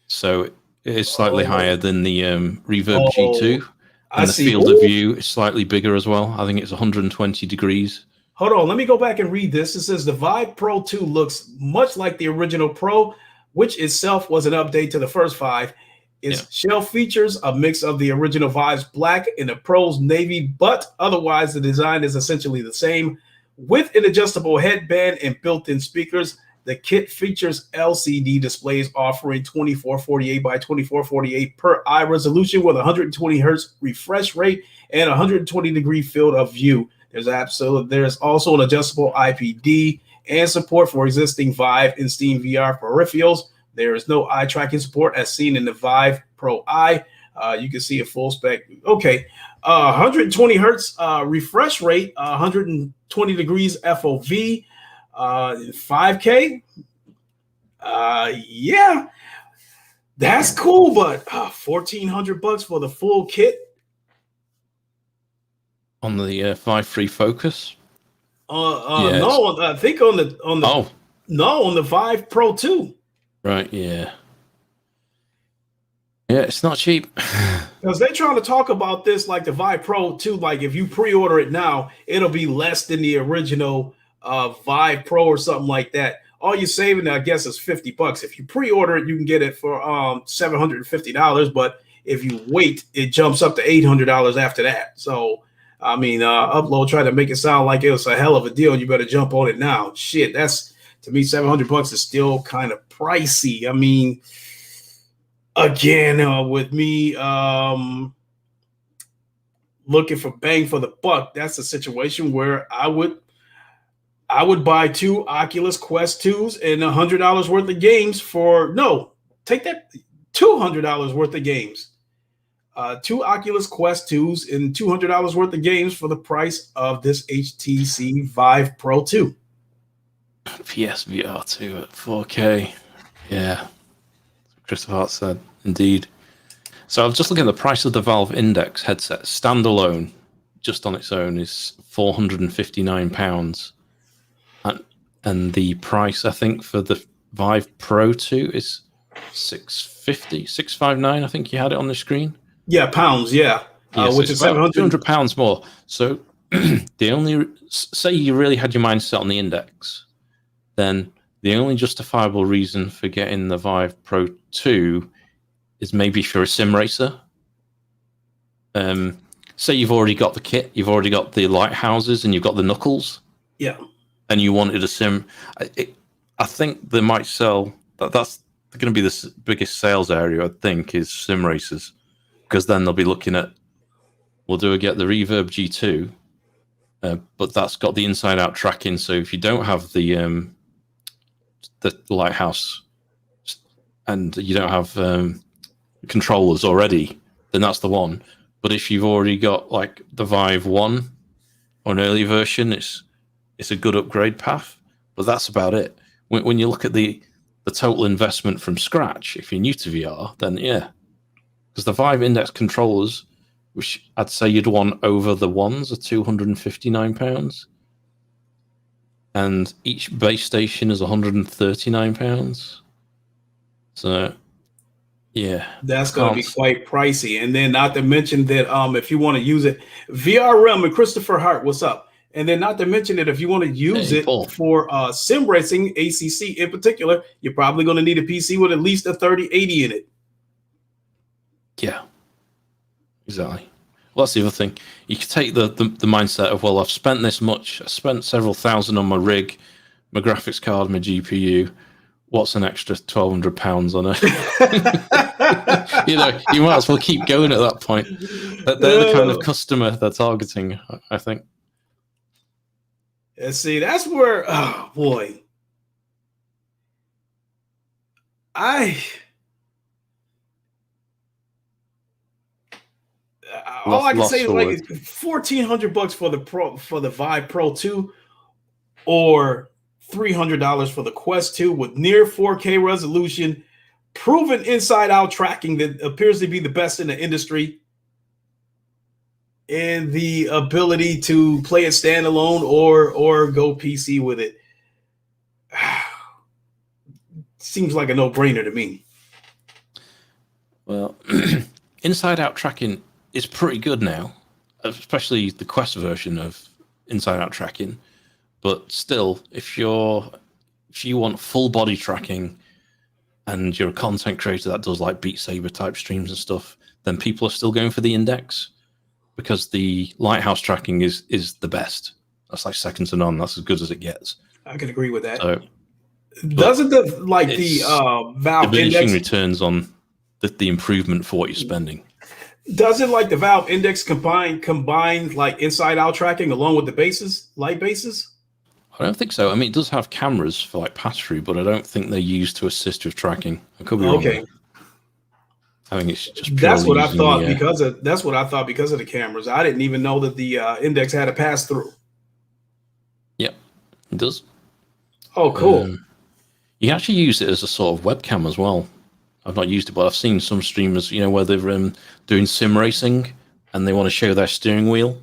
So it's slightly higher than the Reverb G2. And the field of view is slightly bigger as well. I think it's 120 degrees. Hold on, let me go back and read this. It says the Vive Pro 2 looks much like the original Pro, which itself was an update to the first Vive. Its shell features a mix of the original Vive's black and the Pro's navy, but otherwise the design is essentially the same. With an adjustable headband and built-in speakers, the kit features LCD displays offering 2448 by 2448 per eye resolution with 120 hertz refresh rate and 120 degree field of view. There's also an adjustable IPD and support for existing Vive and Steam VR peripherals. There is no eye tracking support as seen in the Vive Pro Eye. You can see a full spec. Okay, 120 hertz refresh rate, 120 degrees FOV. 5K, yeah, that's cool, but $1,400 for the full kit on the Vive Free Focus. No, I think on the Vive Pro 2. Right, yeah, it's not cheap because they're trying to talk about this like the Vive Pro 2. Like if you pre-order it now, it'll be less than the original Vive Pro or something like that. All you're saving, I guess, is $50. If you pre-order it, you can get it for $750. But if you wait, it jumps up to $800 after that. So, I mean, Upload tried to make it sound like it was a hell of a deal. You better jump on it now. Shit, that's, to me, $700 is still kind of pricey. I mean, again, with me looking for bang for the buck, that's a situation where I would buy two Oculus Quest 2s and $100 worth of games for take that $200 worth of games. Two Oculus Quest 2s and $200 worth of games for the price of this HTC Vive Pro 2. PSVR 2 at 4K. Yeah. Christopher Hart said, indeed. So I was just looking at the price of the Valve Index headset. Standalone, just on its own, is £459. And the price, I think, for the Vive Pro 2 is $659. I think you had it on the screen. Yeah, pounds, yeah. Which is £200 more. So the only, say you really had your mind set on the Index, then the only justifiable reason for getting the Vive Pro 2 is maybe if you're a sim racer. Say you've already got the kit, you've already got the lighthouses, and you've got the knuckles. Yeah. And you wanted a sim. I think they might sell, that's going to be the biggest sales area, I think, is sim racers. Because then they'll be looking at, well, do I get the Reverb G2? But that's got the inside-out tracking, so if you don't have the lighthouse and you don't have controllers already, then that's the one. But if you've already got like the Vive 1 or an early version, it's a good upgrade path. But that's about it. When you look at the total investment from scratch, if you're new to VR, then yeah. Because the Vive Index controllers, which I'd say you'd want over the ones, are £259. And each base station is £139. So, yeah. That's going to be quite pricey. And then not to mention that if you want to use it, VR Realm and Christopher Hart, what's up? And then not to mention that if you want to use it for sim racing, ACC in particular, you're probably going to need a PC with at least a 3080 in it. Yeah, exactly. Well, that's the other thing. You could take the mindset of, well, I've spent this much. I spent several thousand on my rig, my graphics card, my GPU. What's an extra £1,200 on it? You might as well keep going at that point. They're the kind of customer they're targeting, I think. Yeah, see, that's where, oh boy, all I can say is like $1,400 for the Vive Pro 2, or $300 for the Quest 2 with near 4K resolution, proven inside-out tracking that appears to be the best in the industry, and the ability to play it standalone or go PC with it. Seems like a no-brainer to me. Well, inside-out tracking is pretty good now, especially the Quest version of inside-out tracking. But still, if you want full body tracking and you're a content creator that does like Beat Saber type streams and stuff, then people are still going for the Index because the lighthouse tracking is the best. That's like second to none. That's as good as it gets. I can agree with that. So, doesn't the Valve Index returns on the improvement for what you're spending? Doesn't like the Valve Index combine like inside out tracking along with the light bases? I don't think so. I mean, it does have cameras for like pass through, but I don't think they're used to assist with tracking. I could be wrong. Okay. I think it's just that's what I thought because of the cameras. I didn't even know that the Index had a pass through. Yep, it does. Oh, cool. You can actually use it as a sort of webcam as well. I've not used it, but I've seen some streamers, where they're doing sim racing and they want to show their steering wheel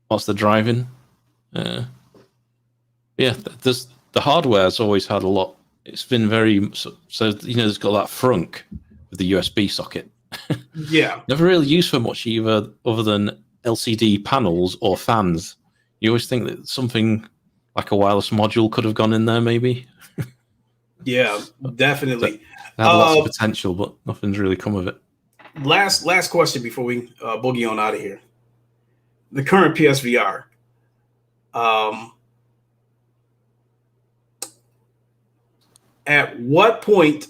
whilst they're driving. Yeah, the hardware's always had a lot. It's been very so. It's got that frunk with the USB socket. Yeah, never really used for much either, other than LCD panels or fans. You always think that something like a wireless module could have gone in there, maybe. Yeah, definitely. It had lots of potential, but nothing's really come of it. Last question before we boogie on out of here. The current PSVR. At what point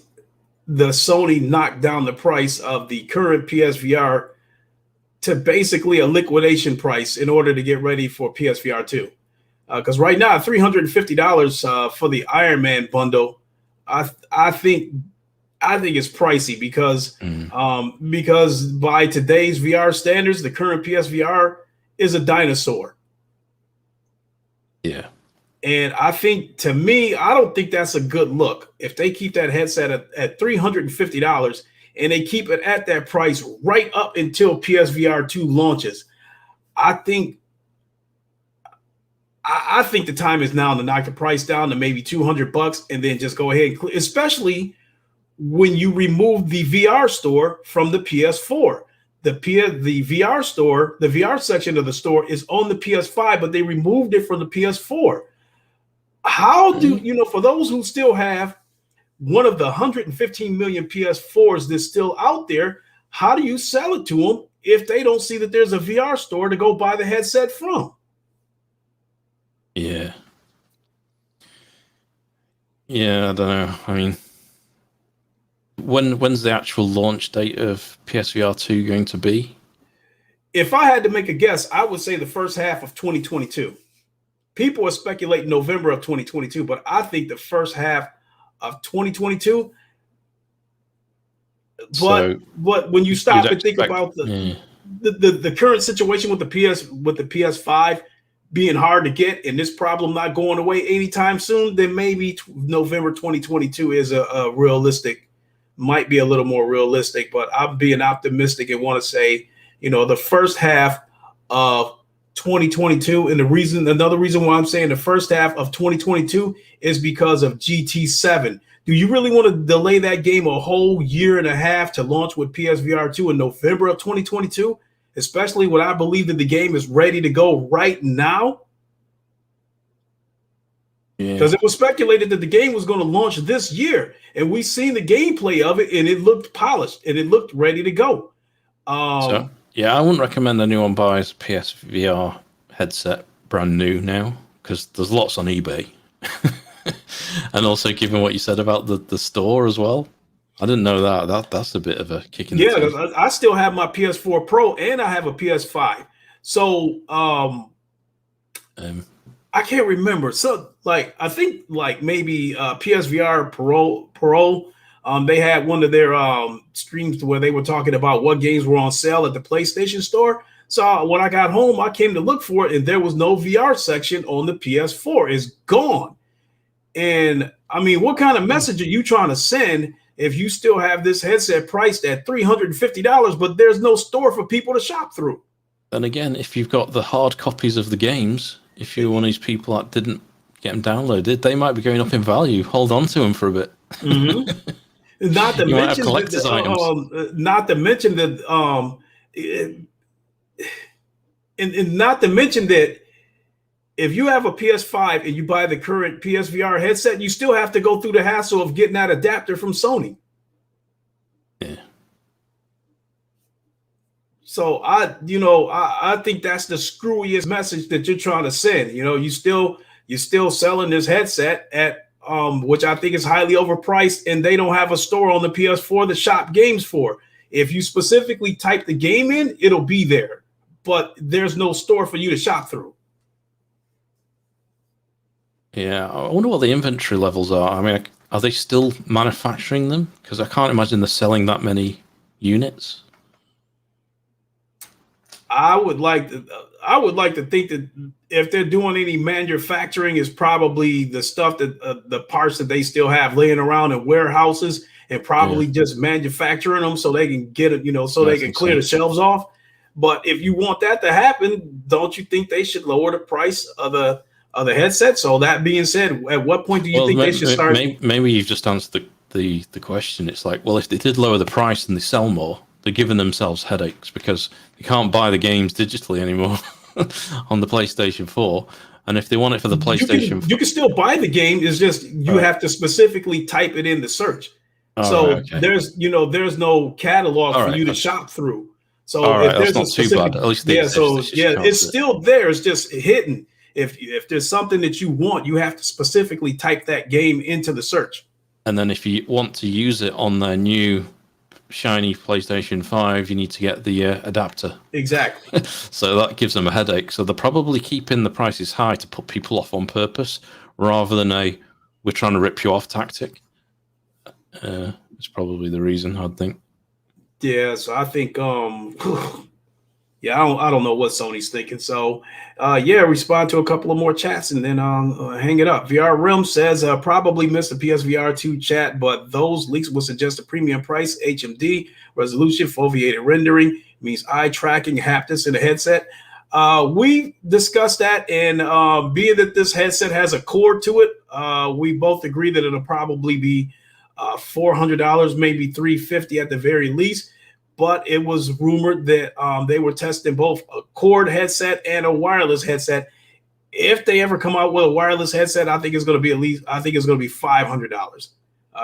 the Sony knocked down the price of the current PSVR to basically a liquidation price in order to get ready for PSVR 2? Because right now, $350 for the Iron Man bundle, I think I think it's pricey because by today's VR standards, the current PSVR is a dinosaur. Yeah. And I think, to me, I don't think that's a good look. If they keep that headset at $350 and they keep it at that price right up until PSVR 2 launches, I think the time is now to knock the price down to maybe $200 and then just go ahead and especially when you remove the VR store from the PS4. The VR store, the VR section of the store is on the PS5, but they removed it from the PS4. How do you know, for those who still have one of the 115 million PS4s that's still out there, how do you sell it to them if they don't see that there's a VR store to go buy the headset from? Yeah. Yeah, I don't know. I mean, when's the actual launch date of PSVR 2 going to be? If I had to make a guess, I would say the first half of 2022. People are speculating November of 2022, but I think the first half of 2022. But when you stop and think about the current situation with the PS5 being hard to get and this problem not going away anytime soon, then maybe November 2022 is a realistic, might be a little more realistic. But I'm being optimistic and want to say, the first half of 2022. And another reason why I'm saying the first half of 2022 is because of GT7. Do you really want to delay that game a whole year and a half to launch with PSVR 2 in November of 2022? Especially when I believe that the game is ready to go right now? Because it was speculated that the game was going to launch this year. And we've seen the gameplay of it, and it looked polished, and it looked ready to go. Yeah, I wouldn't recommend anyone buys a PSVR headset brand new now, because there's lots on eBay. And also, given what you said about the store as well, I didn't know that's a bit of a kick in the teeth. Yeah, I still have my PS4 Pro and I have a PS5. So I can't remember. So I think maybe PSVR Pro. They had one of their streams where they were talking about what games were on sale at the PlayStation Store. So when I got home, I came to look for it, and there was no VR section on the PS4. It's gone. And I mean, what kind of message are you trying to send if you still have this headset priced at $350, but there's no store for people to shop through? And again, if you've got the hard copies of the games, if you're one of these people that didn't get them downloaded, they might be going up in value. Hold on to them for a bit. Mm-hmm. Not to mention collector's items. Not to mention that, and not to mention that if you have a PS5 and you buy the current PSVR headset, you still have to go through the hassle of getting that adapter from Sony. Yeah. So I think that's the screwiest message that you're trying to send. You're still selling this headset at which I think is highly overpriced, and they don't have a store on the PS4 to shop games for. If you specifically type the game in, it'll be there, but there's no store for you to shop through. Yeah, I wonder what the inventory levels are. I mean, are they still manufacturing them? Because I can't imagine they're selling that many units. I would like to think that if they're doing any manufacturing, is probably the stuff that the parts that they still have laying around in warehouses, and probably just manufacturing them so they can get it, so they can clear the shelves off. But if you want that to happen, don't you think they should lower the price of the headset? So that being said, at what point do you think they should start? Maybe you've just answered the question. It's like, well, if they did lower the price and they sell more, they're giving themselves headaches because they can't buy the games digitally anymore on the PlayStation 4. And if they want it for the PlayStation 4, you can still buy the game. It's just you have to specifically type it in the search. There's no catalog for you to shop through. So if there's that's not too bad. At least it's still there. It's just hidden. If there's something that you want, you have to specifically type that game into the search. And then if you want to use it on their new shiny PlayStation 5, you need to get the adapter. Exactly. So that gives them a headache. So they're probably keeping the prices high to put people off on purpose, rather than we're trying to rip you off tactic. is probably the reason, I'd think. Yeah, so I think yeah, I don't know what Sony's thinking. So yeah, respond to a couple of more chats and then hang it up. VR Rim says probably missed the PSVR 2 chat, but those leaks would suggest a premium price, HMD resolution, foveated rendering, means eye tracking, haptics in the headset. We discussed that, and being that this headset has a cord to it, we both agree that it'll probably be $400, maybe $350 at the very least. But it was rumored that they were testing both a cord headset and a wireless headset. If they ever come out with a wireless headset, I think it's going to be $500.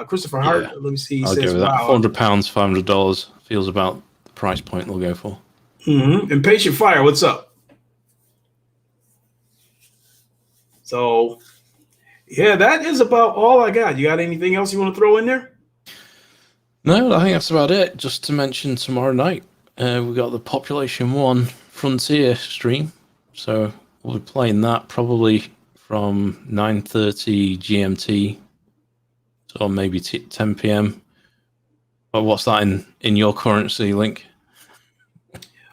Christopher Hart, let me see. He I'll says, go with that. wow. £400, $500 feels about the price point they'll go for. Mm-hmm. Impatient Fire, what's up? So, yeah, that is about all I got. You got anything else you want to throw in there? No, I think that's about it. Just to mention, tomorrow night we got the Population 1 Frontier stream, so we'll be playing that probably from 9:30 GMT, or maybe 10 PM. But what's that in your currency, Link?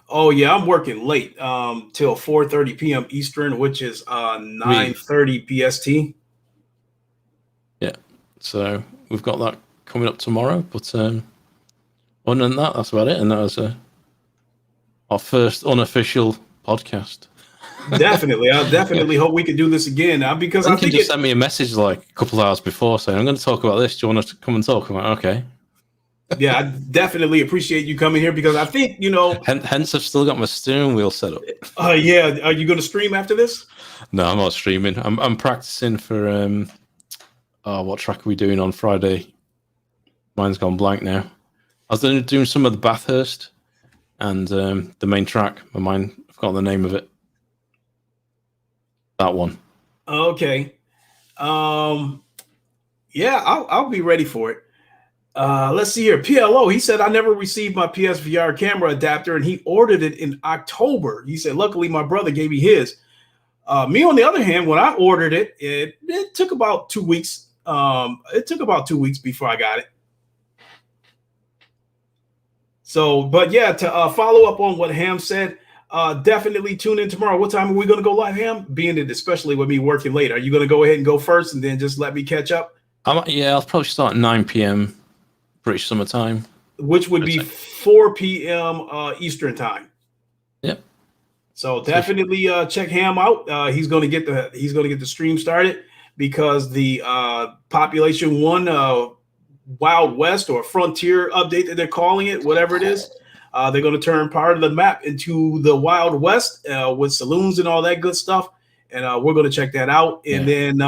Oh yeah, I'm working late till 4:30 p.m. Eastern, which is 9:30 PST. Yeah, so we've got that coming up tomorrow, but other than that, that's about it. And that was our first unofficial podcast. Definitely, I definitely hope we can do this again because I think just sent me a message like a couple of hours before saying, "I'm going to talk about this. Do you want us to come and talk?" I'm like, okay. Yeah, I definitely appreciate you coming here because I think Hence, I've still got my steering wheel set up. Yeah, are you going to stream after this? No, I'm not streaming. I'm practicing for what track are we doing on Friday? Mine's gone blank now. I was doing some of the Bathurst and the main track. I've got the name of it. That one. Okay. Yeah, I'll be ready for it. Let's see here. PLO, he said, I never received my PSVR camera adapter and he ordered it in October. He said, luckily my brother gave me his. Me, on the other hand, when I ordered it, it took about 2 weeks. It took about 2 weeks before I got it. So, but yeah, to follow up on what Ham said, definitely tune in tomorrow. What time are we going to go live, Ham? Being it, especially with me working late, are you going to go ahead and go first and then just let me catch up? Yeah, I'll probably start at 9 PM British Summer Time, which would be 4 p.m. Eastern time. Yep. So definitely check Ham out. He's going to get the stream started because the Population 1 Wild West or Frontier update that they're calling it, whatever it is, they're going to turn part of the map into the Wild West with saloons and all that good stuff. And we're going to check that out. And then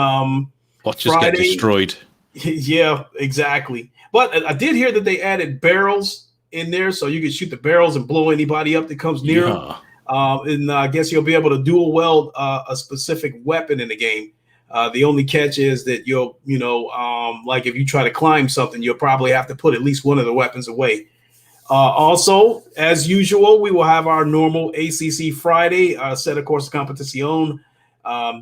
watch us get destroyed. Yeah, exactly. But I did hear that they added barrels in there, so you can shoot the barrels and blow anybody up that comes near them. And I guess you'll be able to dual weld a specific weapon in the game. The only catch is that like if you try to climb something, you'll probably have to put at least one of the weapons away. Also, as usual, we will have our normal ACC Friday set of course competition.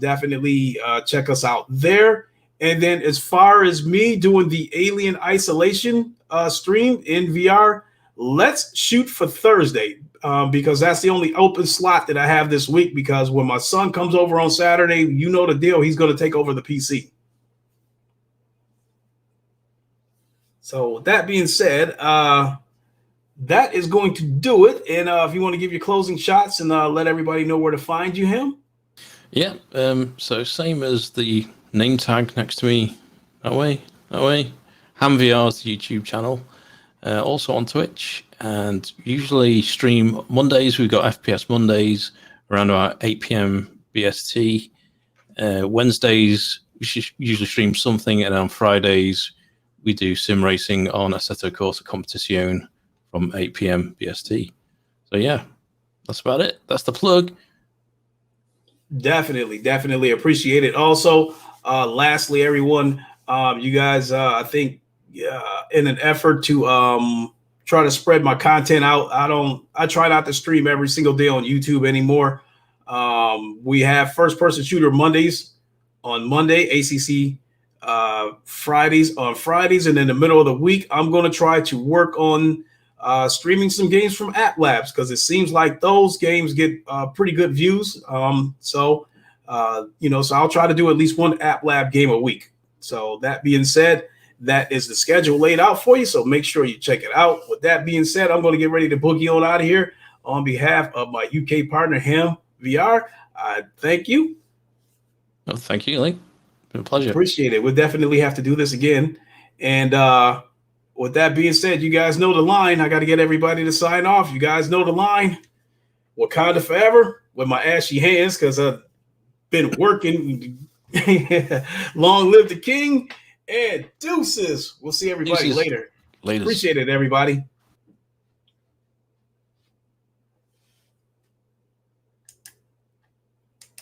Definitely check us out there. And then as far as me doing the Alien Isolation stream in VR, let's shoot for Thursday because that's the only open slot that I have this week, because when my son comes over on Saturday, you know the deal, he's going to take over the PC. So with that being said, that is going to do it. And if you want to give your closing shots and let everybody know where to find you, Ham. Yeah, so same as the name tag next to me, that way. HamVR's YouTube channel, also on Twitch, and usually stream Mondays. We've got FPS Mondays around about 8 PM BST. Wednesdays we usually stream something, and on Fridays we do sim racing on Assetto Corsa Competizione from 8 PM BST. So yeah, that's about it. That's the plug. Definitely appreciate it. Also, lastly, everyone, you guys, I think in an effort to try to spread my content out, I try not to stream every single day on YouTube anymore. We have First Person Shooter Mondays on Monday, ACC Fridays, and in the middle of the week, I'm going to try to work on streaming some games from App Labs, because it seems like those games get pretty good views. So I'll try to do at least one App Lab game a week. So that being said, that is the schedule laid out for you. So make sure you check it out. With that being said, I'm going to get ready to boogie on out of here. On behalf of my UK partner, Ham VR, I thank you. Oh, thank you, Lee. Been a pleasure. Appreciate it. We'll definitely have to do this again. And with that being said, you guys know the line. I got to get everybody to sign off. You guys know the line. Wakanda forever with my ashy hands, because I've been working. Long live the king, and deuces. We'll see everybody later. Later. Appreciate it, everybody.